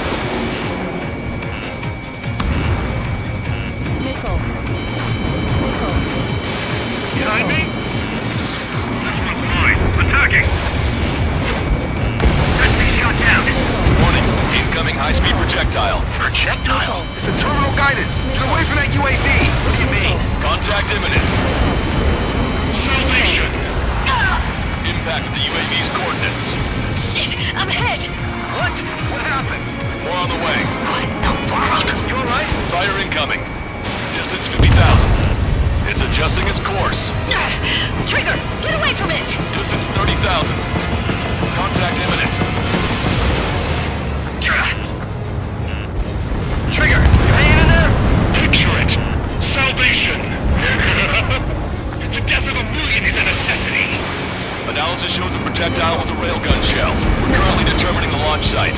Behind me? This one's mine. Attacking. Let's be shot down. Warning, incoming high-speed projectile. Projectile? The terminal guidance. Get away from that UAV. What do you mean? Contact imminent. Salvation. Impact of the UAV's coordinates. Shit! I'm hit! What? What happened? More on the way. What the world? You alright? Fire incoming. Distance 50,000. It's adjusting its course. Trigger! Get away from it! Distance 30,000. Contact imminent. Trigger! You hanging in there? Picture it. Salvation. The death of a million is a necessity. Analysis shows the projectile was a railgun shell. We're currently determining the launch site.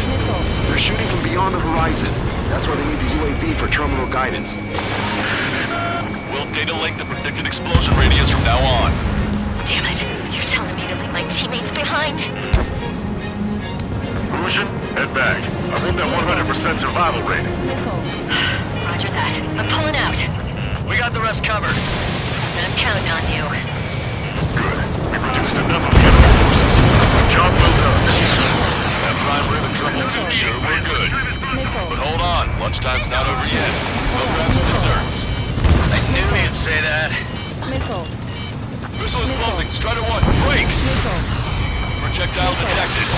They're shooting from beyond the horizon. That's why they need the UAV for terminal guidance. We'll data link the predicted explosion radius from now on. Damn it. You're telling me to leave my teammates behind? Illusion, head back. I want that 100% survival rate. Roger that. I'm pulling out. We got the rest covered. I'm counting on you. Good. We reduced enough of the enemy forces. Job well done. That prime rib and truffle soup sure were good. But hold on, lunchtime's not over yet. We'll grab some desserts. I knew you'd say that. Missile is closing. Strider 1, break! Projectile detected.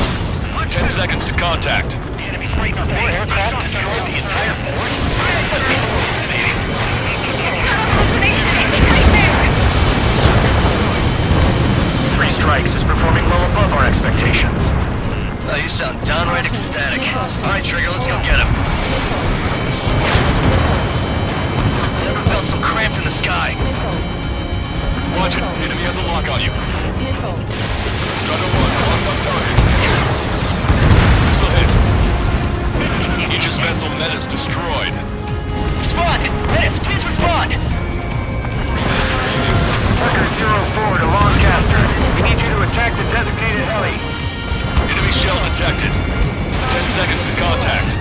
10 seconds to contact. The enemy's right up there. Aircraft destroyed the entire force. Three strikes is performing well above our expectations. Oh, you sound downright ecstatic. All right, Trigger, let's go get him. Never felt so cramped in the sky. Watch it. Enemy has a lock on you. Strider 1, locked on target. Missile hit. Aegis vessel Metas destroyed. Respond! Menace, please respond! Record 04 to Lancaster. We need you to attack the designated heli. Enemy shell detected. 10 seconds to contact.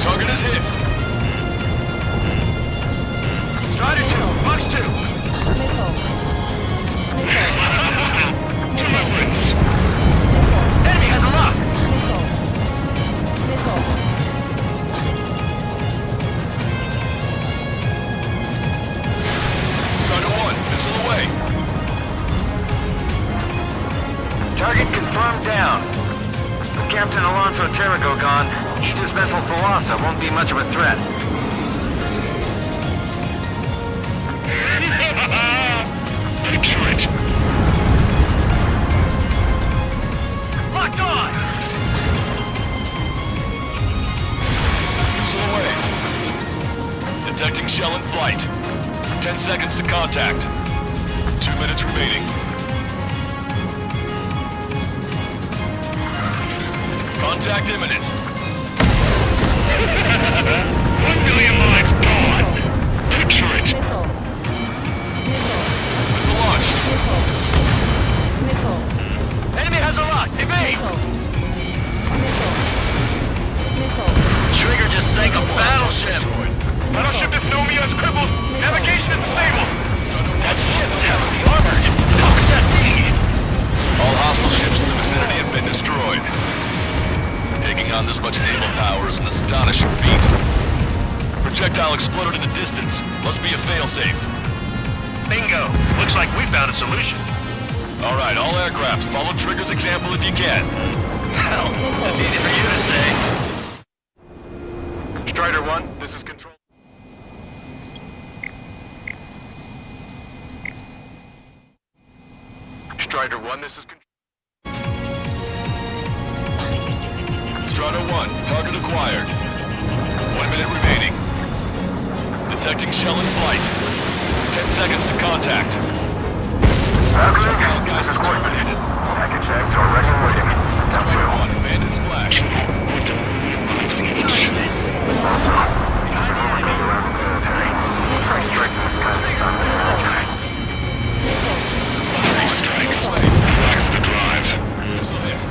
Target is hit. Strider 2, Fox 2. Target confirmed down. With Captain Alonso Terrigo gone, Aegis vessel Thalassa won't be much of a threat. Picture it. Locked on! Missile away. Detecting shell in flight. 10 seconds to contact. 2 minutes remaining. Contact imminent. 1 million lives gone! Picture it. Missile launched. Enemy has a lock! Evade! Trigger just sank a battleship! Battleship Dystonia is crippled! Navigation is disabled! That ship's down! The armor! How could that be? All hostile ships in the vicinity have been destroyed. Taking on this much naval power is an astonishing feat. Projectile exploded in the distance. Must be a failsafe. Bingo! Looks like we found a solution. All right, all aircraft, follow Trigger's example if you can. Well, that's easy for you to say. Strider 1, this is control. Strider 1, this is control. Strider 1, target acquired. 1 minute remaining. Detecting shell in flight. 10 seconds to contact. Projectile guidance terminated. Package X already waiting. Strider 1, abandoned splash. Missile hit.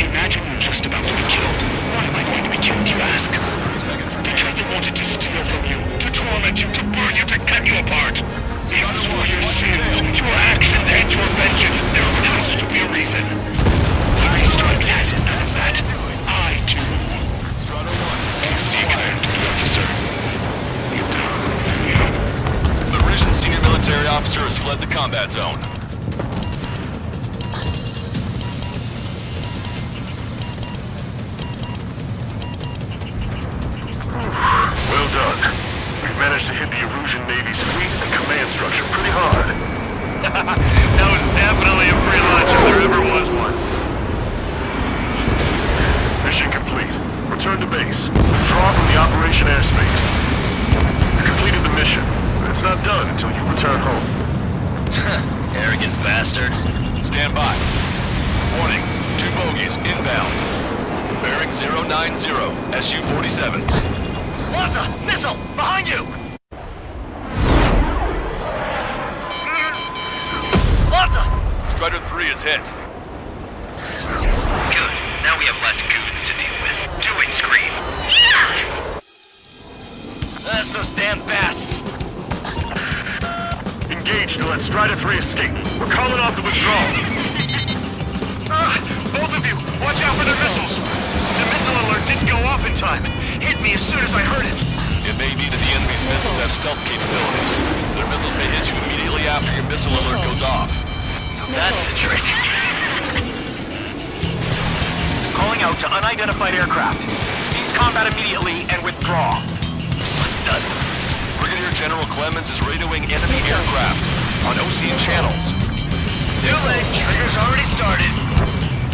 Imagine you're just about to be killed. Why am I going to be killed, you ask? 3 seconds remaining. Because they wanted to steal from you, to torment you, to burn you, to cut you apart. Strider 1, For your watch your sins, tail. your actions, and your vengeance, there has to be a reason. Three strikes has none of that. I do. Strider 1, Seek and officer. the Risen senior military officer has fled the combat zone. Well done. We've managed to hit the Erusian Navy's fleet and command structure pretty hard. That was definitely a free lunch if there ever was one. Mission complete. Return to base. Withdraw from the operation airspace. You completed the mission, but it's not done until you return home. Arrogant bastard. Stand by. Warning, 2 bogies inbound. Bearing 090, Su-47s. Lanza! Missile! Behind you! Lanza! Strider 3 is hit. Good. Now we have less goons to deal with. Do it, Scream! That's those damn bats! Engage to let Strider 3 escape. We're calling off the withdrawal. Both of you! Watch out for their missiles! The missile alert didn't go off in time. Hit me as soon as I heard it. It may be that the enemy's missiles have stealth capabilities. Their missiles may hit you immediately after your missile alert goes off. So that's the trick. Calling out to unidentified aircraft. Cease combat immediately and withdraw. What's done? Brigadier General Clemens is radioing enemy aircraft on Ocean channels. Too late. Trigger's already started.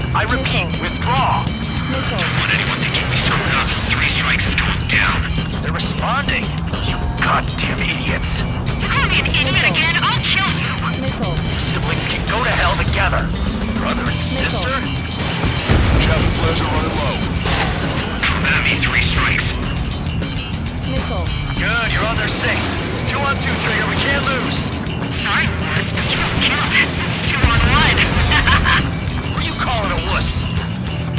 I repeat, withdraw. Don't want anyone thinking we screwed up. 3 strikes is going down. They're responding. You goddamn idiots. You call me an idiot again, I'll kill you! Siblings can go to hell together. Brother and sister? Chaff and flares are running low. Come at me, 3 strikes. Good, you're on their 6. It's 2 on 2, Trigger. We can't lose. Sorry, Forrest, but you don't count. 2 on 1. Who are you calling a wuss?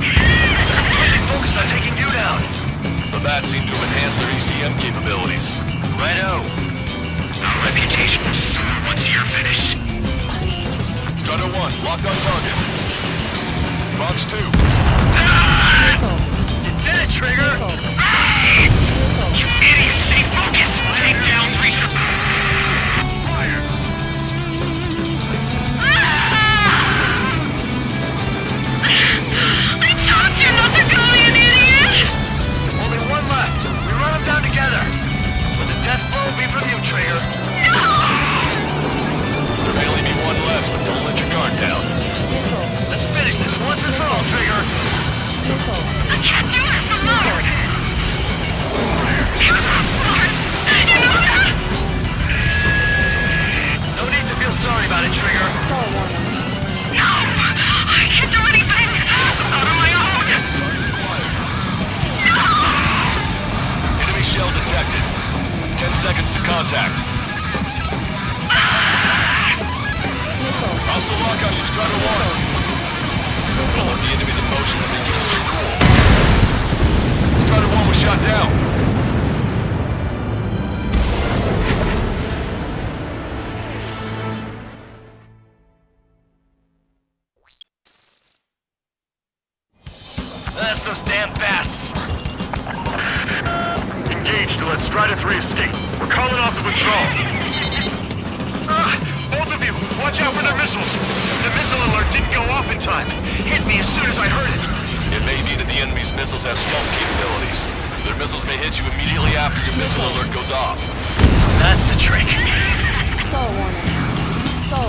Completely focused on taking you down. The bats seem to have enhanced their ECM capabilities. Righto. Our reputation will soar once you're finished. Strider 1, locked on target. Fox 2. You did it, Trigger! You idiot! Stay focused! Take down 3 Fire! contact. Hostile lock on you, Strider 1. Don't let the enemy's emotions make you lose your cool. Strider 1 was shot down. That's those damn bats. Engaged to let Strider 3 escape. We're calling off the withdrawal. Both of you, watch out for their missiles. The missile alert didn't go off in time. Hit me as soon as I heard it. It may be that the enemy's missiles have stealth capabilities. Their missiles may hit you immediately after your missile alert goes off. So that's the trick.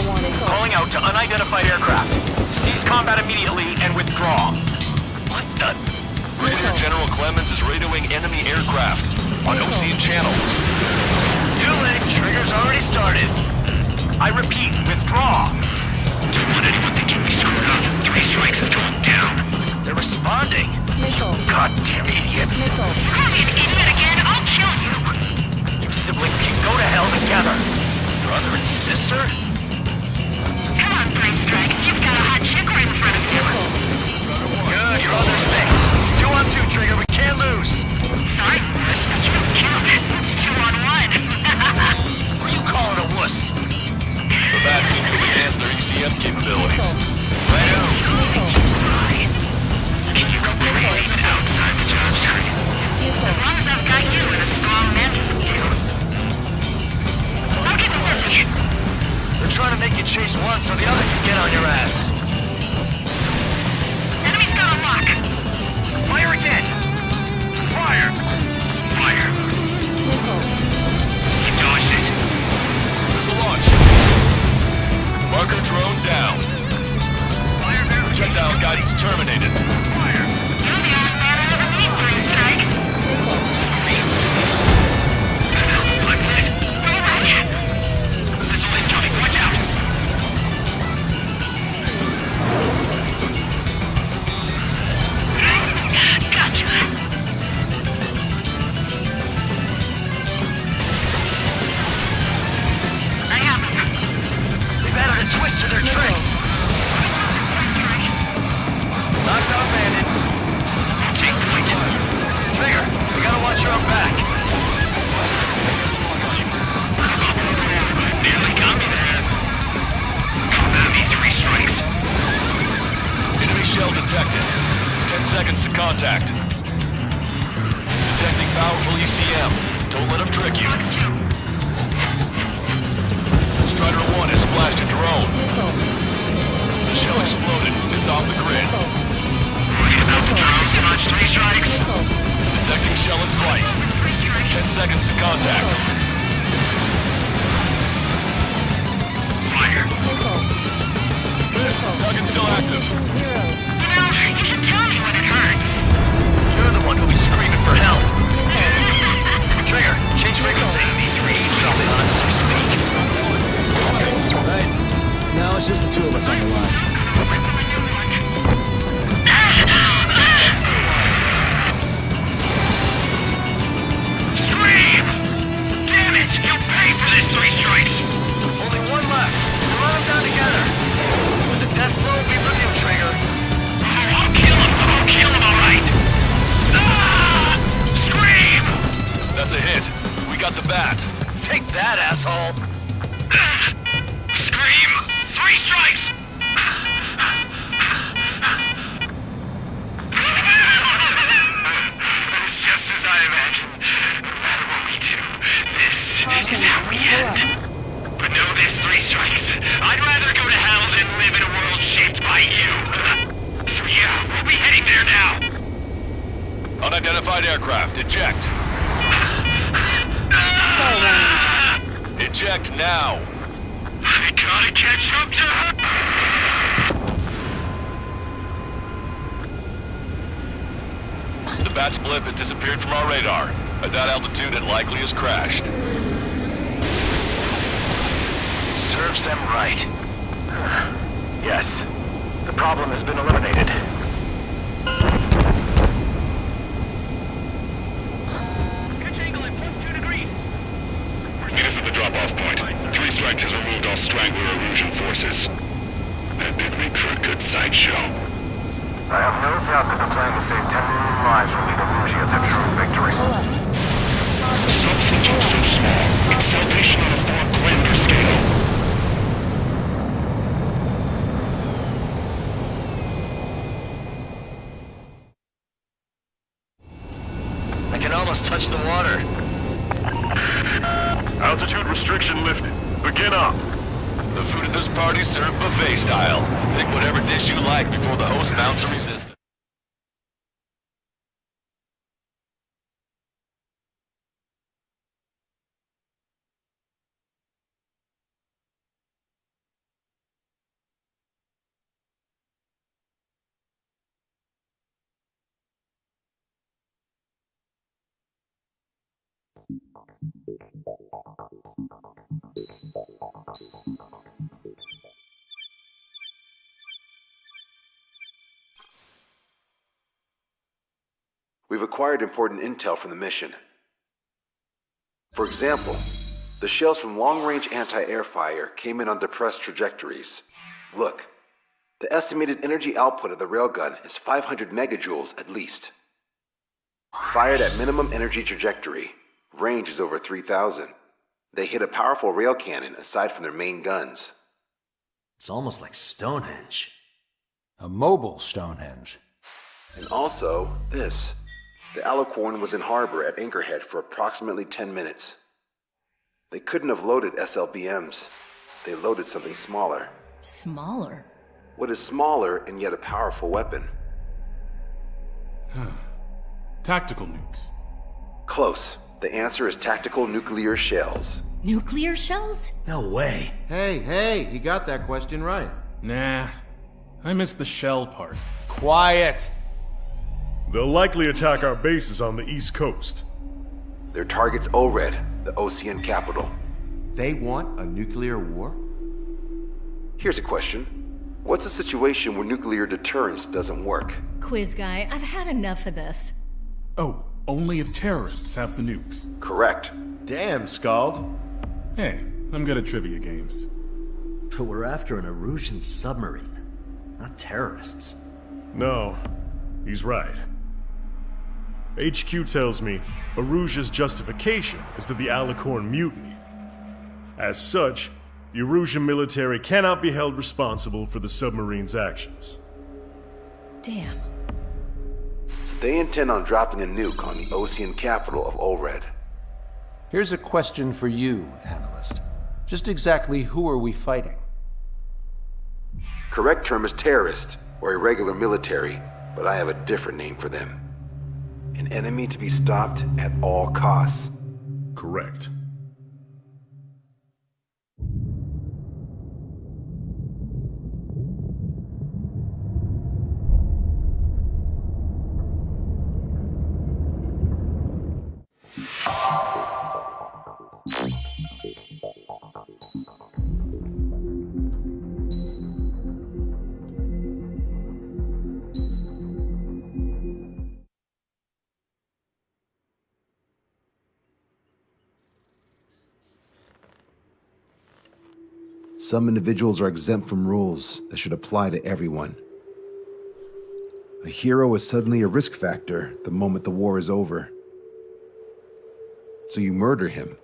warning. Calling out to unidentified aircraft. Cease combat immediately and withdraw. What the? Brigadier General Clemens is radioing enemy aircraft on OCN channels. Too late. Trigger's already started. I repeat, withdraw. Don't want anyone thinking we screwed up. 3 strikes is going down. They're responding. Goddamn idiots. Call me an idiot again, I'll kill you. You siblings can go to hell together. Brother and sister? Come on, 3 strikes. You've got a hot chick right in front of you. Good, you're on their 6. 2 on 2, Trigger. We can't lose. Sorry, Wuss, but you don't count. It's 2 on 1. Who are you calling a wuss? The bats seem to enhance their ECM capabilities. Righto. Can you go crazy outside the job site? As long as I've got you and a strong man to subdue. Don't get worried. They're trying to make you chase one so the other can get on your ass. Enemy's got a lock. Fire again. Fire! Fire! You dodged it. Missile launched. Marker drone down. Projectile guidance terminated. Fire! You're the only man who doesn't need 3 strikes. That's all the black lit. Go back. Missile incoming, watch out! Gotcha. I have him. They've added a twist to their tricks. Knocked out bandit. Take point. Trigger, you gotta watch your own back. Nearly got me there. Come at me, 3 strikes. Enemy shell detected. 10 seconds to contact. Detecting powerful ECM. Don't let them trick you. Strider 1 has splashed a drone. The shell exploded. It's off the grid. Worried about the drone? Dodge 3 strikes. Detecting shell in flight. 10 seconds to contact. Fire. Miss. Target's still active. You should tell me when it hurts. You're the one who'll be screaming for help. Trigger, change frequency. Dropping on us as we speak. Right. Now it's just the 2 of us on the line. Scream! Damn it! You'll pay for this 3 strikes! Only one left. We'll run them down together. When the death blow will be from you, Trigger. I'll kill him! I'll kill him, alright! Ah! Scream! That's a hit. We got the bat. Take that, asshole. Scream! 3 strikes! It's just as I imagined. No matter what we do, this is how we end. But know this, 3 strikes. I'd rather go to hell than live in a world shaped by you. So yeah, we'll be heading there now. Unidentified aircraft. Eject. Eject now. I gotta catch up to her. The bat's blip has disappeared from our radar. At that altitude, it likely has crashed. Serves them right. Yes. The problem has been eliminated. Pitch angle at +2 degrees. We're getting sideshow. I have no doubt that the plan to save 10 million lives will lead Erusia to true victory. Something so small. It's salvation on a far grander scale. I can almost touch the water. Altitude restriction lifted. Begin up. The food at this party served buffet style. Pick whatever dish you like before the host mounts a resistance. We've acquired important intel from the mission. For example, the shells from long-range anti-air fire came in on depressed trajectories. Look, the estimated energy output of the railgun is 500 megajoules at least. Fired at minimum energy trajectory, range is over 3,000. They hit a powerful rail cannon aside from their main guns. It's almost like Stonehenge. A mobile Stonehenge. And also, this. The Alicorn was in harbor at Anchorhead for approximately 10 minutes. They couldn't have loaded SLBMs. They loaded something smaller. Smaller? What is smaller and yet a powerful weapon? Tactical nukes. Close. The answer is tactical nuclear shells. Nuclear shells? No way. Hey, he got that question right. Nah, I missed the shell part. Quiet. They'll likely attack our bases on the East Coast. Their target's ORED, the Ocean capital. They want a nuclear war? Here's a question. What's a situation where nuclear deterrence doesn't work? Quiz guy, I've had enough of this. Oh, only if terrorists have the nukes. Correct. Damn, Scald. Hey, I'm good at trivia games. But we're after an Erusian submarine, not terrorists. No, he's right. HQ tells me Erusia's justification is that the Alicorn mutinied. As such, the Erusian military cannot be held responsible for the submarine's actions. Damn. So they intend on dropping a nuke on the Ocean capital of ORED. Here's a question for you, analyst. Just exactly who are we fighting? Correct term is terrorist, or irregular military, but I have a different name for them. An enemy to be stopped at all costs. Correct. Some individuals are exempt from rules that should apply to everyone. A hero is suddenly a risk factor the moment the war is over. So you murder him.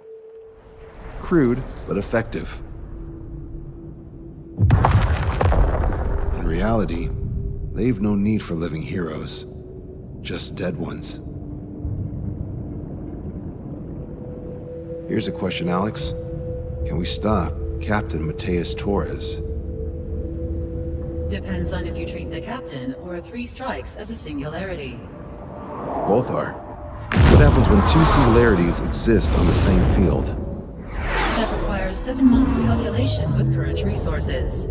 Crude, but effective. In reality, they've no need for living heroes, just dead ones. Here's a question, Alex. Can we stop Captain Mateus Torres? Depends on if you treat the captain or 3 strikes as a singularity. Both are. What happens when 2 singularities exist on the same field? That requires 7 months calculation with current resources.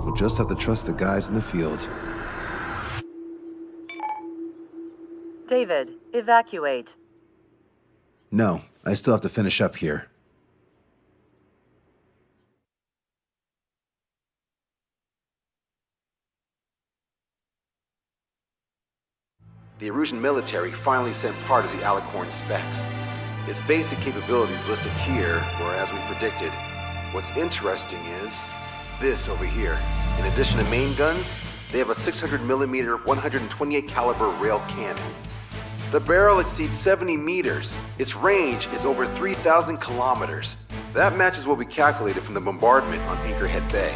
We'll just have to trust the guys in the field. David, evacuate. No, I still have to finish up here. The Erusian military finally sent part of the Alicorn specs. Its basic capabilities listed here were as we predicted. What's interesting is, this over here. In addition to main guns, they have a 600mm 128 caliber rail cannon. The barrel exceeds 70 meters. Its range is over 3,000 kilometers. That matches what we calculated from the bombardment on Anchorhead Bay.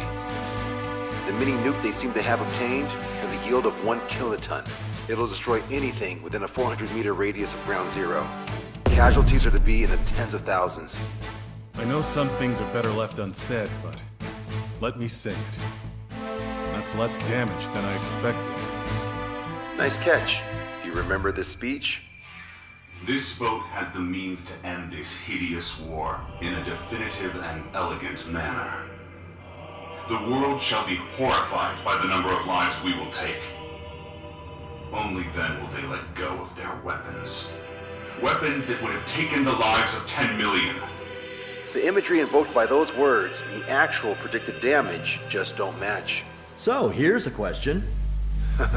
The mini nuke they seem to have obtained has a yield of 1 kiloton. It'll destroy anything within a 400-meter radius of ground zero. Casualties are to be in the tens of thousands. I know some things are better left unsaid, but let me say it. That's less damage than I expected. Nice catch. Do you remember this speech? This vote has the means to end this hideous war in a definitive and elegant manner. The world shall be horrified by the number of lives we will take. Only then will they let go of their weapons. Weapons that would have taken the lives of 10 million. The imagery invoked by those words and the actual predicted damage just don't match. So, here's a question.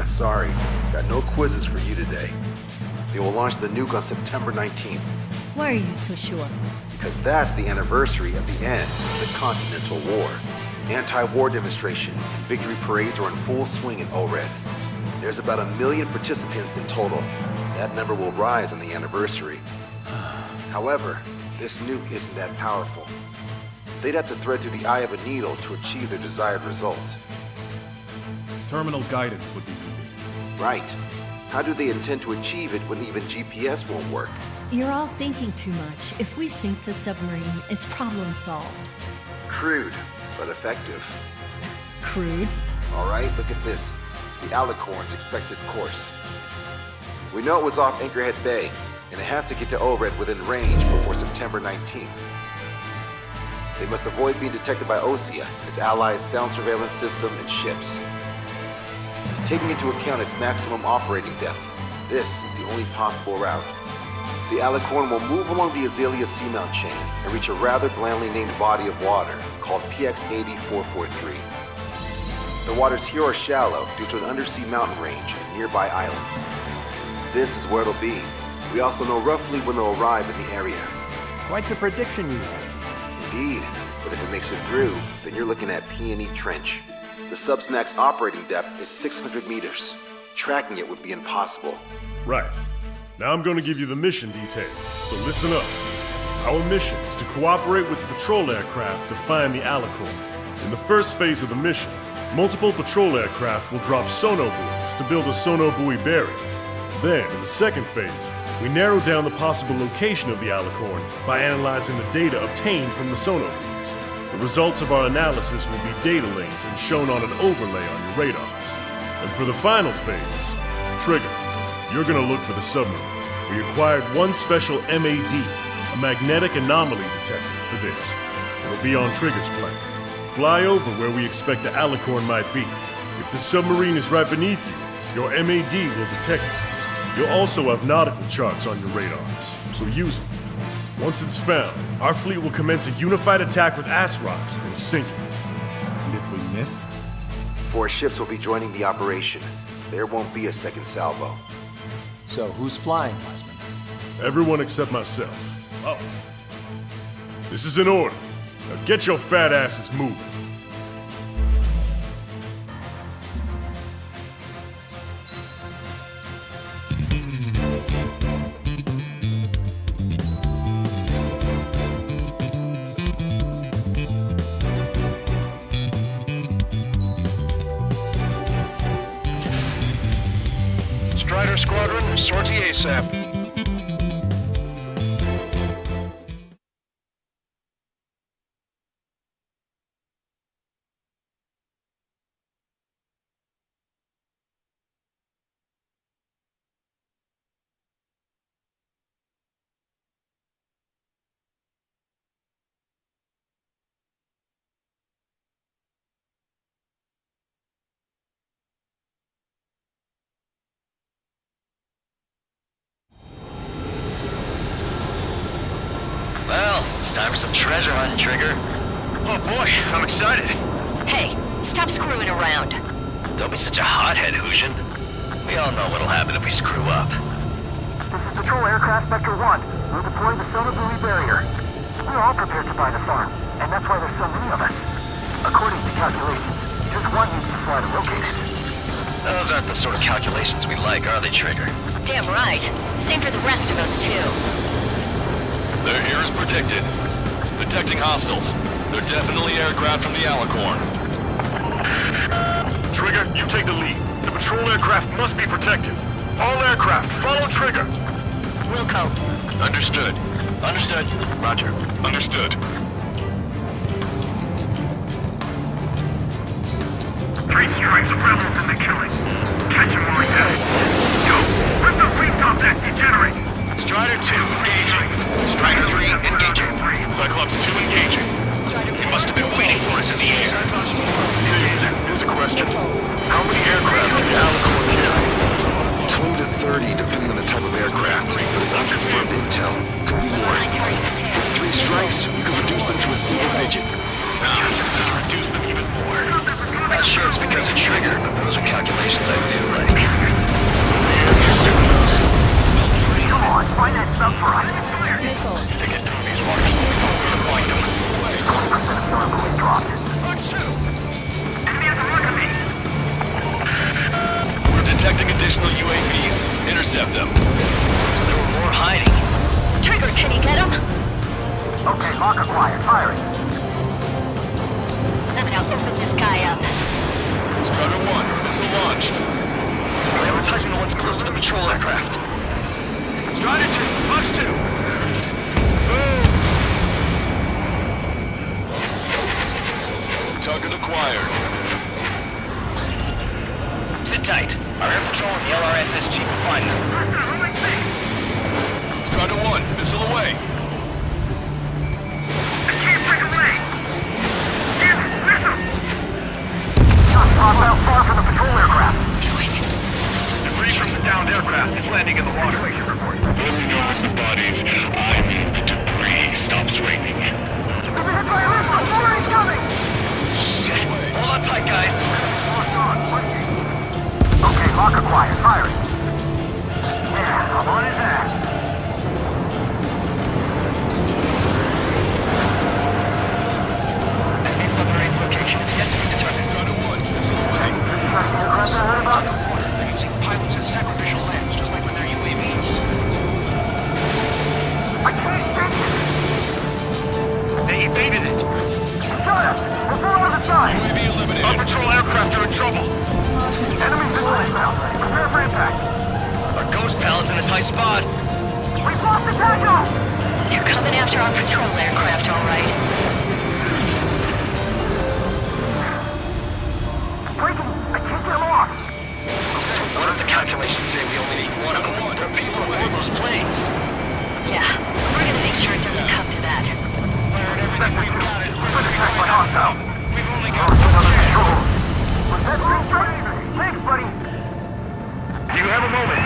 Sorry, got no quizzes for you today. They will launch the nuke on September 19th. Why are you so sure? Because that's the anniversary of the end of the Continental War. Anti-war demonstrations and victory parades are in full swing in ORED. There's about 1 million participants in total. That number will rise on the anniversary. However, this nuke isn't that powerful. They'd have to thread through the eye of a needle to achieve their desired result. Terminal guidance would be needed. Right. How do they intend to achieve it when even GPS won't work? You're all thinking too much. If we sink the submarine, it's problem solved. Crude, but effective. Crude? All right, look at this. The Alicorn's expected course. We know it was off Anchorhead Bay, and it has to get to ORED within range before September 19th. They must avoid being detected by OSEA, its allies' sound surveillance system, and ships. Taking into account its maximum operating depth, this is the only possible route. The Alicorn will move along the Azalea seamount chain and reach a rather blandly named body of water called PX-80443. The waters here are shallow due to an undersea mountain range and nearby islands. This is where it'll be. We also know roughly when they'll arrive in the area. Quite the prediction you have. Indeed, but if it makes it through, then you're looking at P&E Trench. The sub's max operating depth is 600 meters. Tracking it would be impossible. Right. Now I'm going to give you the mission details, so listen up. Our mission is to cooperate with the patrol aircraft to find the Alicorn. In the first phase of the mission, multiple patrol aircraft will drop sono buoys to build a sono buoy barrier. Then, in the second phase, we narrow down the possible location of the Alicorn by analyzing the data obtained from the sono buoys. The results of our analysis will be data linked and shown on an overlay on your radars. And for the final phase, Trigger, you're gonna look for the submarine. We acquired one special MAD, a magnetic anomaly detector, for this. It'll be on Trigger's plane. Fly over where we expect the Alicorn might be. If the submarine is right beneath you, your MAD will detect it. You'll also have nautical charts on your radars, so use them. Once it's found, our fleet will commence a unified attack with ass rocks and sink it. And if we miss? 4 ships will be joining the operation. There won't be a second salvo. So who's flying, Wiseman? Everyone except myself. Oh. This is an order. Now get your fat asses moving. Strider Squadron, sortie ASAP. Well, it's time for some treasure hunting, Trigger. Oh boy, I'm excited. Hey, stop screwing around. Don't be such a hothead, Hushin. We all know what'll happen if we screw up. This is Patrol Aircraft Vector 1. We're deploying the sonar buoy barrier. We're all prepared to buy the farm, and that's why there's so many of us. According to calculations, just one needs to fly to locate it. Those aren't the sort of calculations we like, are they, Trigger? Damn right. Same for the rest of us, too. They're here as predicted. Detecting hostiles. They're definitely aircraft from the Alicorn. Trigger, you take the lead. The patrol aircraft must be protected. All aircraft, follow Trigger. Wilco. Understood. Understood. Roger. Understood. 3 strikes, rebels in the killing. Catch him while he's at it. Yo, rip the fleet off that degenerate. Strider 2, engaging. Strider 3, engaging. Cyclops 2 engaging. He must have been waiting for us in the air. Here's a question. How many aircraft did the Alicorn carry? 20 to 30, depending on the type of aircraft. But it's unconfirmed intel. Could be more. 3 strikes, we could reduce them to a single digit. No, just reduce them even more. Not sure it's because of Trigger, but those are calculations I do like. Come on, find that sub for us. To get through these waters, find them. Dropped. Punch 2. Enemy has a look at me. We're detecting additional UAVs. Intercept them. So there were more hiding. Trigger, can you get him? Okay, lock acquired. Firing. I'm gonna open this guy up. Strider 1, missile launched. Prioritizing the ones close to the patrol aircraft. Strider 2, punch 2. Target acquired. Sit tight. Our air patrol and the LRSSG will find them. Strider 1, missile away. I can't break away. Damn it, missile. Shot popped out far from the patrol aircraft. Debris from the downed aircraft is landing in the water. Only knows the bodies. I mean the debris stops raining. We've been hit by a missile. More incoming. Hold on tight, guys. Okay, lock acquired. Firing. Yeah, I'm on his ass. Enemy submarine location is yet to be determined. Strider 1, missile away. Aircraft I heard about? They're using pilots as sacrificial lambs, just like when they're UAVs. I can't take it. They evaded it. Shot us. We're four on the side. UAV eliminated. Our patrol aircraft are in trouble. Enemy missiles inbound. Prepare for impact. Our ghost pal is in a tight spot. We've lost the tackle. You're coming after our patrol aircraft, all right. Breaking. I can't get him off. So what if the calculations say we only need one of them to beat one of those planes? Yeah, we're gonna make sure it doesn't come to that. We've been attacked by hostile. We've only got one control. Was that three strikes? Thanks, buddy. Do you have a moment?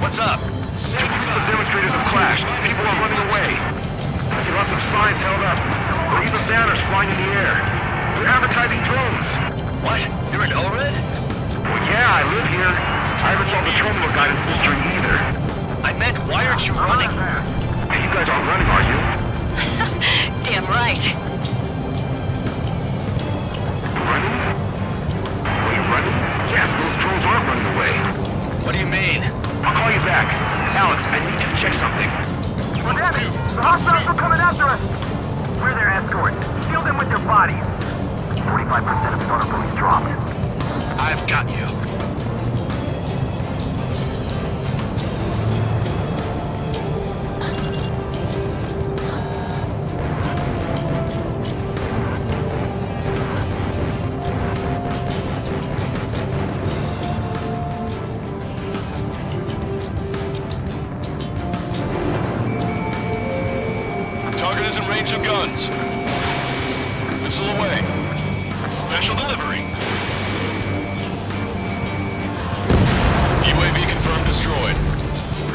What's up? Some demonstrators have clashed. People are running away. There are some signs held up. Or even banners flying in the air. They're advertising drones. What? You're an ORED? Well, yeah, I live here. I haven't solved the terminal guidance mystery either. I meant, why aren't you running? You guys aren't running, are you? Damn right. Running? Are you running? Yes, those drones aren't running away. What do you mean? I'll call you back. Alex, I need you to check something. Well, damn it. The hostiles are coming after us. We're their escort. Shield them with their bodies. 45% of starter police dropped. I've got you. Target is in range of guns. Missile away. Special delivery. UAV confirmed destroyed.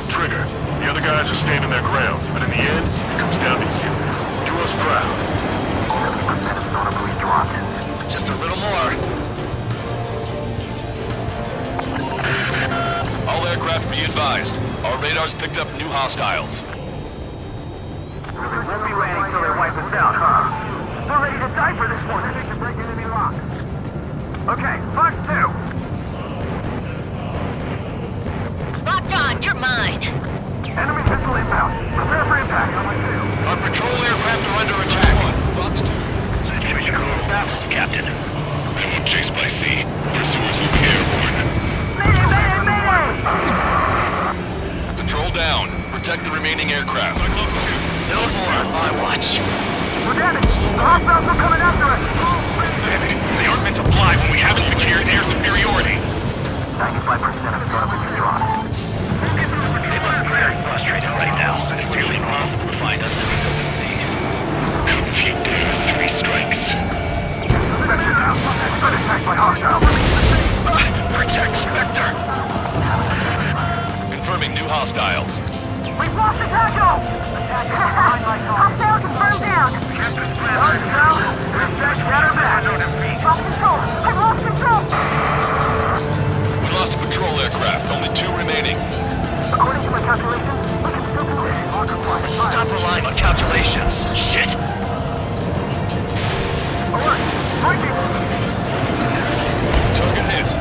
Trigger, the other guys are standing their ground, but in the end, it comes down to you. Do us proud. 70% of starter police dropped. Just a little more. All aircraft be advised. Our radars picked up new hostiles. We won't be landing till they wipe us out, huh? We're ready to die for this one. I think to break enemy lock. Okay, Fox 2. Locked on, you're mine. Enemy missile inbound. Prepare for impact on my 2. Our patrol aircraft are under attack. Fox 2. Situation a little balanced, Captain. I'm on chase by sea. Pursuers will be airborne. Patrol down. Protect the remaining aircraft. No more on my watch. We're damaged. The hostiles are coming after us. Damn it. They aren't meant to fly when we haven't secured air superiority. 95% of starboard is dropped. They must be very frustrated right now. It's nearly impossible to find us in these open seas. Complete day of 3 strikes. Been attacked by hostiles. Protect Spectre. Confirming new hostiles. We've lost the tackle! Hostile confirmed down. Hostile, got her back. Lost control. I've lost control. We lost a patrol aircraft. Only 2 remaining. According to my calculations, we can still do it. Stop relying on calculations. Shit. Alert! Breaking! Target hit.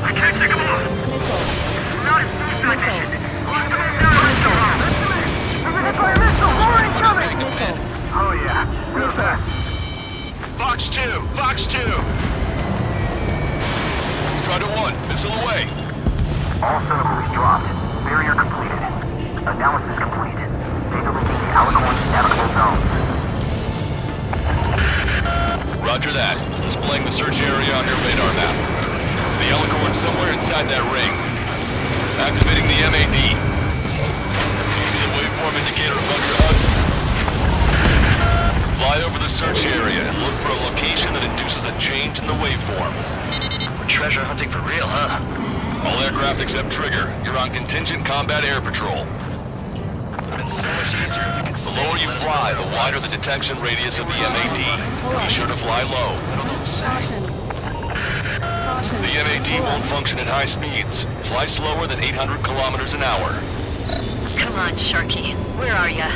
I can't take him off! Not in suicide mission! Internet missile! More incoming! Oh yeah, real fast. Fox 2! Fox 2! Strider 1, missile away. All syllables dropped. Barrier completed. Analysis complete. Data linking the Alicorn navigable zones. Roger that. Displaying the search area on your radar map. The Alicorn's somewhere inside that ring. Activating the MAD. Do you see the waveform indicator above your HUD? Fly over the search area and look for a location that induces a change in the waveform. We're treasure hunting for real, huh? All aircraft except Trigger, you're on contingent combat air patrol. It's so much easier if we could The lower you fly, the wider the detection radius of the MAD. Be sure to fly low. The MAD won't function at high speeds. Fly slower than 800 kilometers an hour. Come on, Sharky. Where are ya?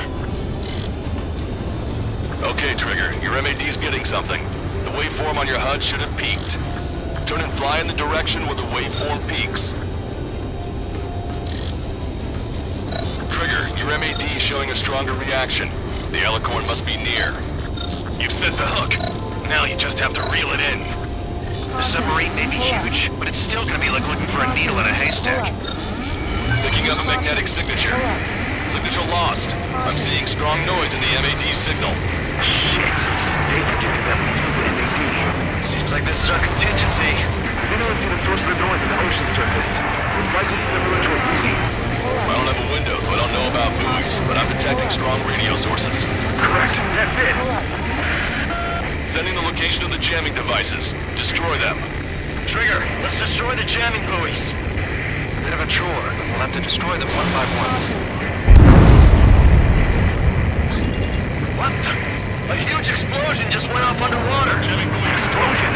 Okay, Trigger, your MAD's getting something. The waveform on your HUD should have peaked. Turn and fly in the direction where the waveform peaks. Trigger, your MAD is showing a stronger reaction. The Alicorn must be near. You've set the hook. Now you just have to reel it in. The submarine may be huge, but it's still gonna be like looking for a needle in a haystack. Picking up a magnetic signature. Signature lost. I'm seeing strong noise in the MAD signal. Seems like this is our contingency. We don't see the source of the noise in the ocean surface. It's likely similar to a buoy. I don't have a window, so I don't know about buoys, but I'm detecting strong radio sources. Correct. That's it. Sending the location of the jamming devices. Destroy them. Trigger, let's destroy the jamming buoys. A bit of a chore, but we'll have to destroy them one by one. What the? A huge explosion just went off underwater. Jamming buoy explosion.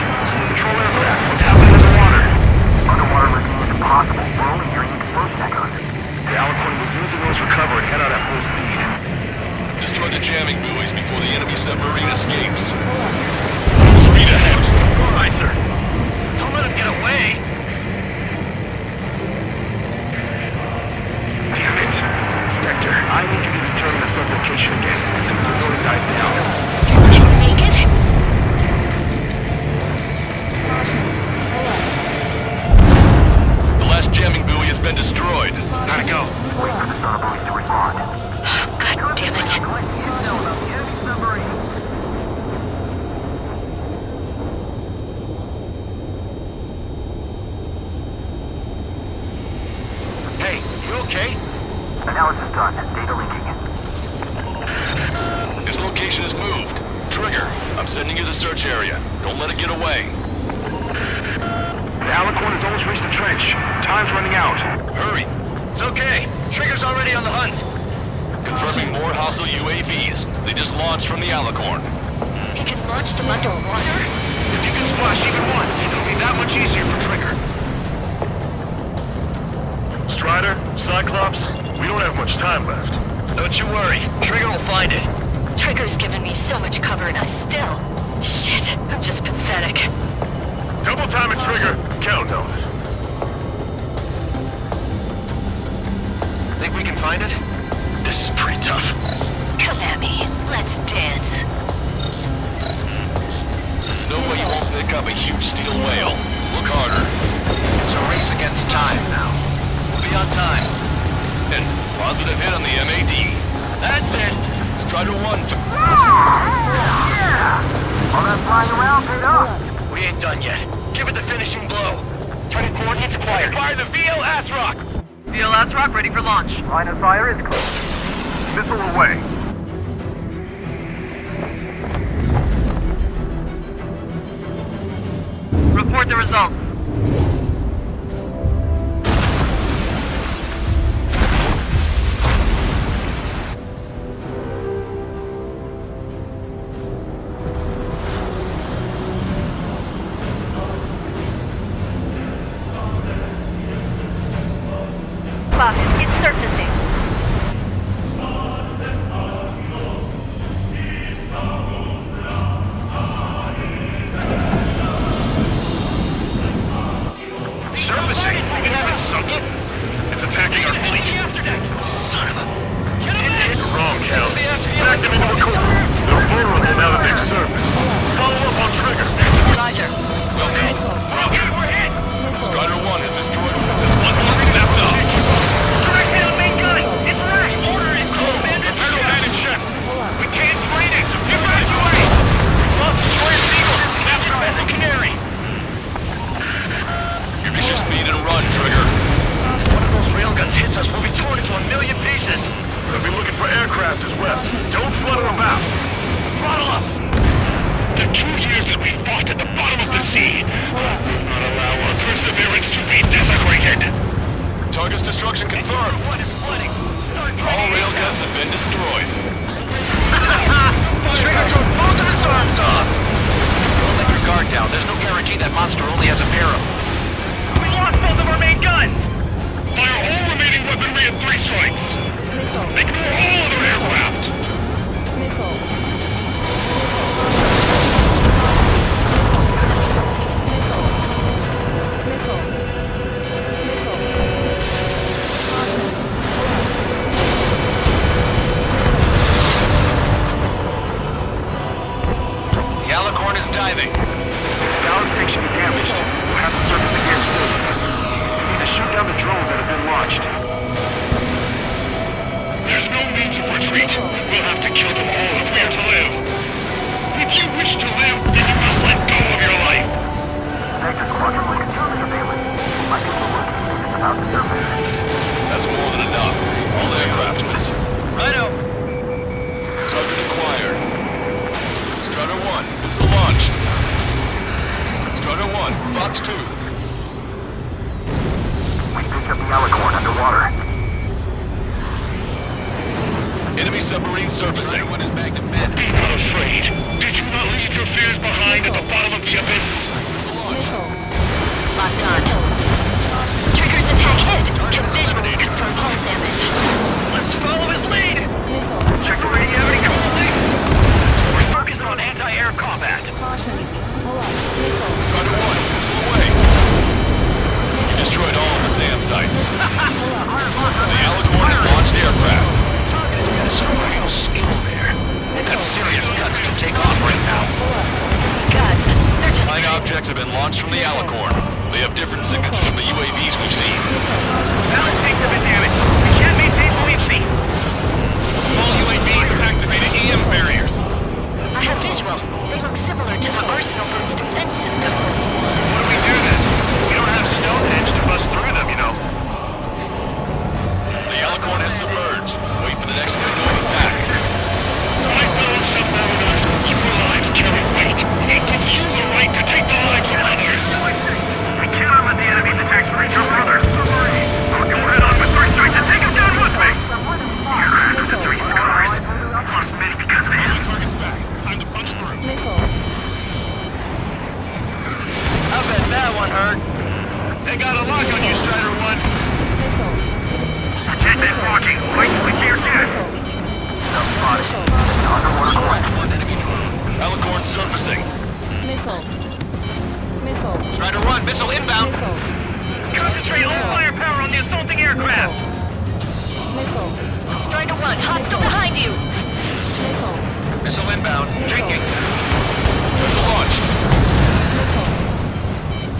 Control aircraft. What's happening underwater? Underwater looking is impossible. We're only hearing explosion echoes. The Alicorn will use the noise recover and head out at full speed. Destroy the jamming buoys before the enemy submarine escapes. Read ahead. Right, sir. Don't let him get away. Damn it. Spectre, I need you to determine the sun's location again as soon as the noise dies down. Can you make it? The last jamming buoy has been destroyed. How'd it go? Wait for the sonar buoys to respond. God damn it. Hey, you okay? Analysis done. Data linking. His location is moved. Trigger, I'm sending you the search area. Don't let it get away. The Alicorn has almost reached the trench. Time's running out. Hurry. It's okay. Trigger's already on the hunt. Confirming more hostile UAVs. They just launched from the Alicorn. He can launch them underwater? If you can squash even one, it'll be that much easier for Trigger. Strider, Cyclops, we don't have much time left. Don't you worry. Trigger will find it. Trigger's given me so much cover and I still... Shit, I'm just pathetic. Double time and Trigger. Count on it. Think we can find it? This is pretty tough. Come at me. Let's dance. No way you won't pick up a huge steel whale. Look harder. It's a race against time now. We'll be on time. And positive hit on the MAD. That's it. Strider 1. All that flying around paid off. We ain't done yet. Give it the finishing blow. Target coordinates acquired. Fire the VLS rock. VLS rock ready for launch. Line of fire is close. Missile away. Report the results. It's surfacing. Surfacing? We haven't sunk it? It's attacking our fleet. Son of a... You're wrong, Cal. Back them into a corner. They're vulnerable now that they've surfaced. Follow up on Trigger. Roger. Welcome. Roger, we're hit. Strider 1 has destroyed... There's one more snapped up. Direct down main gun. It's rash. Order is commanded. Repair man in check. We can't drain it. Evacuate. Lost destroyer Eagle. Capture vessel Canary. Increase your speed and run, Trigger. One of those railguns hits us, we'll be torn into a million pieces. They'll be looking for aircraft as well. Don't flutter them out. Throttle up. The 2 years that we fought at the bottom of the sea will not allow our perseverance to be desecrated. Target's destruction confirmed. All railguns have been destroyed. Trigger took both of his arms off. Don't let your guard down. There's no guarantee that monster only has a pair of... We lost both of our main guns. Fire all remaining weaponry at 3 strikes. Ignore all other aircraft. The Alicorn is diving. Down station damaged. We'll have to circle again soon. We need to shoot down the drones that have been launched. There's no means of retreat. We'll have to kill them all if we are to live. If you wish to live, then you must let go of your life. Vector Squadron will confirm the surveillance. My people will keep things about the surface. That's more than enough. All aircraft missing. Righto. Target acquired. Strider 1, missile launched. Strider 1, Fox 2. We picked up the Alicorn underwater. Enemy submarine surfacing. Everyone is back to bed. Be not afraid. Did you not leave your fears behind at the bottom of the abyss? Missile launched. Locked on. Trigger's attack hit. Can visually confirm hull damage. Let's follow his lead. Check the radiometer closely. We're focused on anti-air combat. Strider 1, missile away. You destroyed all of the SAM sites. The Alicorn has launched aircraft. There's some real skill there. They've got serious guts to take off right now. Guts. They're just... Flying objects have been launched from the Alicorn. They have different signatures from the UAVs we've seen. Balance tanks have been damaged. We can't maintain buoyancy. Small UAVs activated EM barriers. I have visual. They look similar to the Arsenal Group's defense system. What do we do then? We don't have Stonehenge to bust through them, you know. The Alicorn has submerged. Wait for the next window of attack. My fellow submariners, your lives carry weight. It gives you the right to take the lives of others. We cannot let the enemy's attacks reach our brothers. I'll go head on with 3 strikes and take him down with me. After the 3 scars, I've lost many because of him. Target's back. Time to punch through. I bet that one hurt. They got a lock on you, Strider 1. Protect that blocking. Right switch to your jet. Spotted. Underwater coin. Alicorn surfacing. Missile. Missile. Strider 1, missile inbound. Concentrate all firepower on the assaulting aircraft. Missile. Strider 1, hostile behind you. Missile. Missile inbound. Drinking. Missile launched. Missile.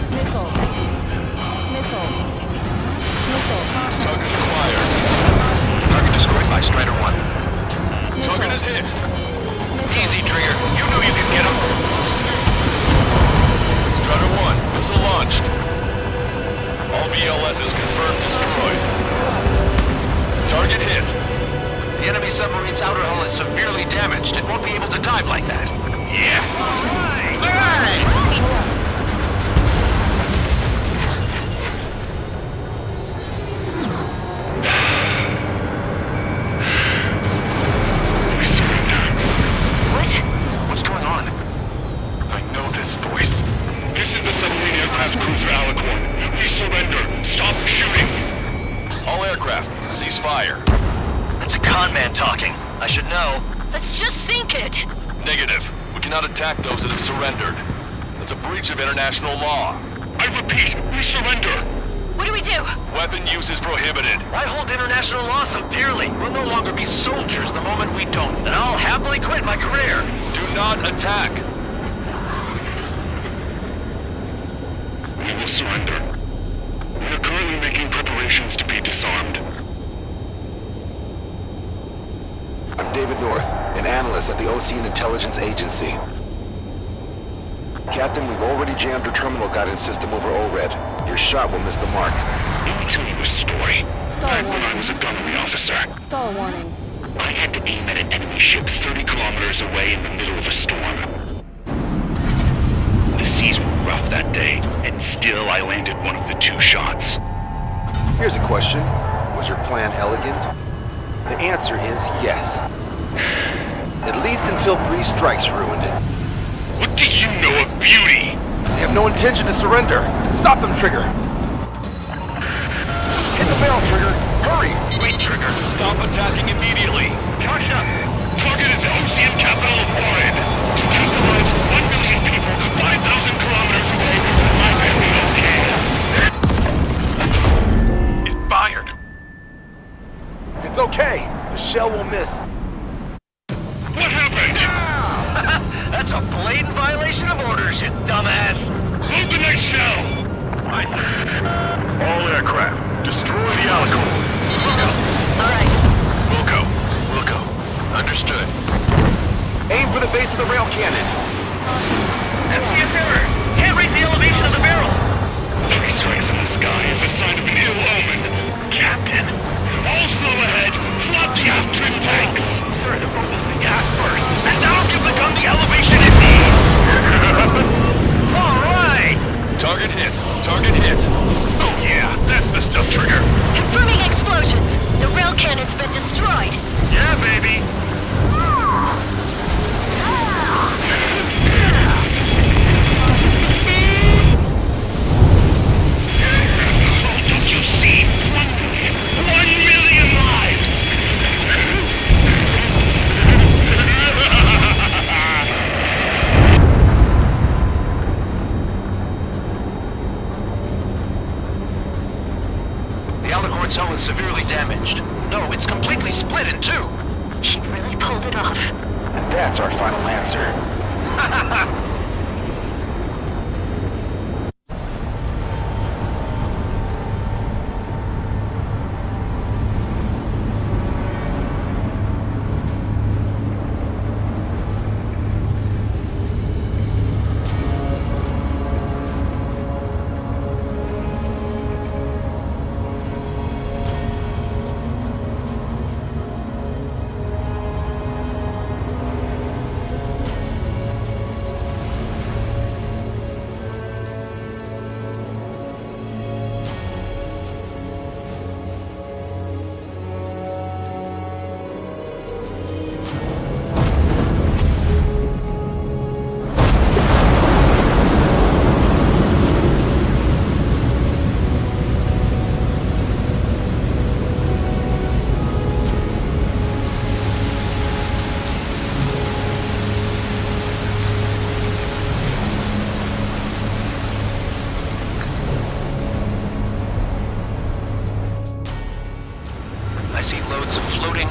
Missile. Missile. Missile. Target acquired. Target destroyed by Strider 1. Target is hit. Easy, Trigger. You know you can get him. Strider 1, missile launched. All VLSs confirmed destroyed. Target hit. The enemy submarine's outer hull is severely damaged. It won't be able to dive like that. Yeah. All right. What's going on? I know this voice. This is the submarine aircraft cruiser Alicorn. We surrender. Stop shooting. All aircraft, cease fire. That's a con man talking. I should know. Let's just sink it. Negative. We cannot attack those that have surrendered. That's a breach of international law. I repeat, we surrender. What do we do? Weapon use is prohibited. Why hold international law so dearly? We'll no longer be soldiers the moment we don't. Then I'll happily quit my career. Do not attack. We will surrender. We are currently making preparations to be disarmed. I'm David North, an analyst at the Ocean Intelligence Agency. Captain, we've already jammed our terminal guidance system over ORED. Your shot will miss the mark. Let me tell you a story. Back when I was a gunnery officer, Stall warning. I had to aim at an enemy ship 30 kilometers away in the middle of a storm. The seas were rough that day, and still I landed one of the 2 shots. Here's a question. Was your plan elegant? The answer is yes. At least until 3 strikes ruined it. What do you know of beauty? They have no intention to surrender. Stop them, Trigger! Hit the barrel, Trigger! Hurry! Wait, Trigger. Stop attacking immediately. Tasha, target is the Ocean capital of Orid. To take the lives of 1 million people 5,000 kilometers away from my family okay. It fired. It's okay. The shell will miss. What happened? That's a blatant violation of orders, you dumbass. Load the next shell. All aircraft, destroy the Alicorn. All right. Wilco. Understood. Aim for the base of the rail cannon. MCS error. Can't reach the elevation of the barrel. 3 strikes in the sky is a sign of an ill omen. Captain, all slow ahead. Flop the aft trim tanks. Sir, the boat was the gas first, and now can become the elevation it needs. All right. Target hit. Target hit. Oh yeah, that's the stuff, Trigger. Confirming explosions. The rail cannon's been destroyed. Yeah, baby. Don't you see? 1 million lives! The Alicorn's hull is severely damaged. No, it's completely split in 2. She really pulled it off. And that's our final answer.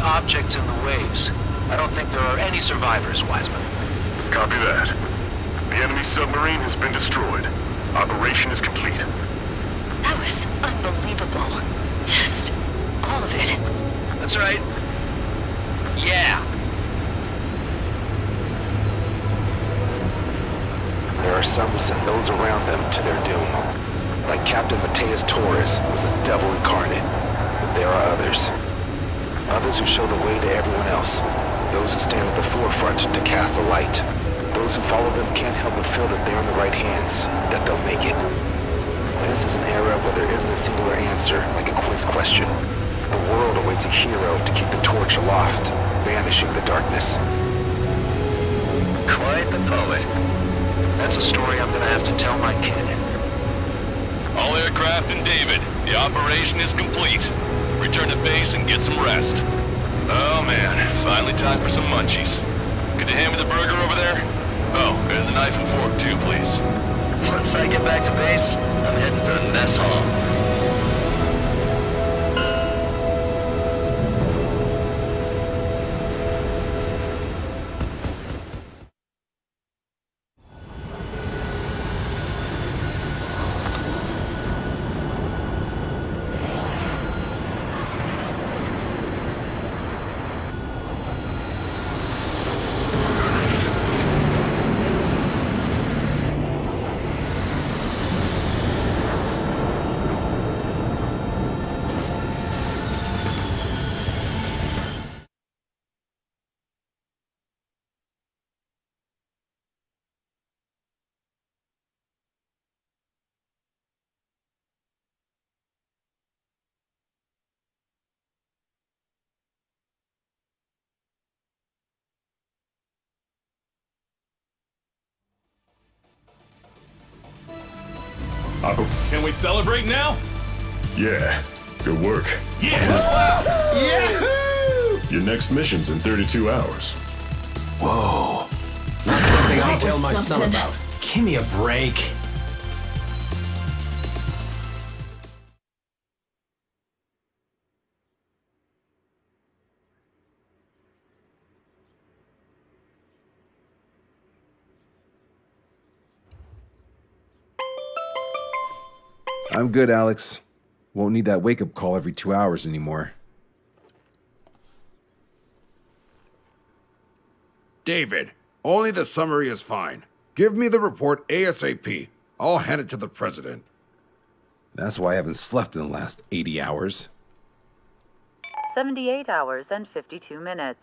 objects in the waves. I don't think there are any survivors, Wiseman. Copy that. The enemy submarine has been destroyed. Operation is complete. That was unbelievable. Just all of it. That's right. Yeah. There are some who send those around them to their doom. Like Captain Mateus Torres was a devil incarnate. But there are others. Others who show the way to everyone else. Those who stand at the forefront to cast a light. Those who follow them can't help but feel that they're in the right hands, that they'll make it. This is an era where there isn't a singular answer, like a quiz question. The world awaits a hero to keep the torch aloft, banishing the darkness. Quite the poet. That's a story I'm gonna have to tell my kid. All aircraft and David, the operation is complete. Return to base and get some rest. Oh man, finally time for some munchies. Could you hand me the burger over there? Oh, and the knife and fork too, please. Once I get back to base, I'm heading to the mess hall. Can we celebrate now? Yeah, good work. Yeah! Yahoo! Your next mission's in 32 hours. Whoa. Not something I'll That was tell my son something. about. Give me a break. I'm good, Alex. Won't need that wake-up call every 2 hours anymore. David, only the summary is fine. Give me the report ASAP. I'll hand it to the president. That's why I haven't slept in the last 80 hours. 78 hours and 52 minutes.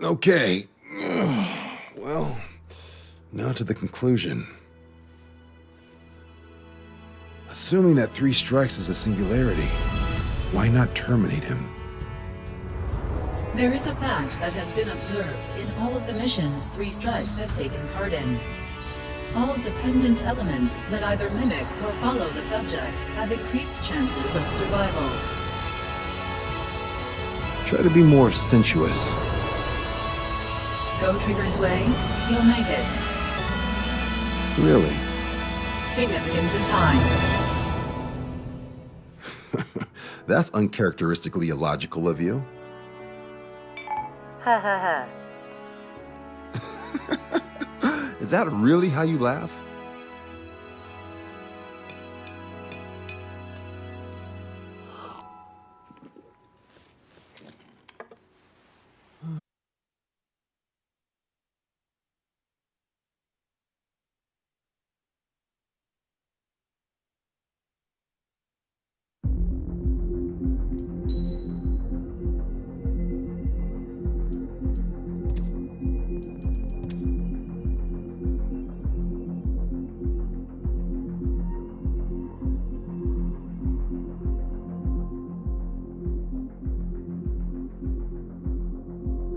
Okay. Well, now to the conclusion. Assuming that 3 strikes is a singularity, why not terminate him? There is a fact that has been observed in all of the missions 3 Strikes has taken part in. All dependent elements that either mimic or follow the subject have increased chances of survival. Try to be more sensuous. Go Trigger's way, you'll make it. Really? Significance is high. That's uncharacteristically illogical of you. Ha ha ha. Is that really how you laugh?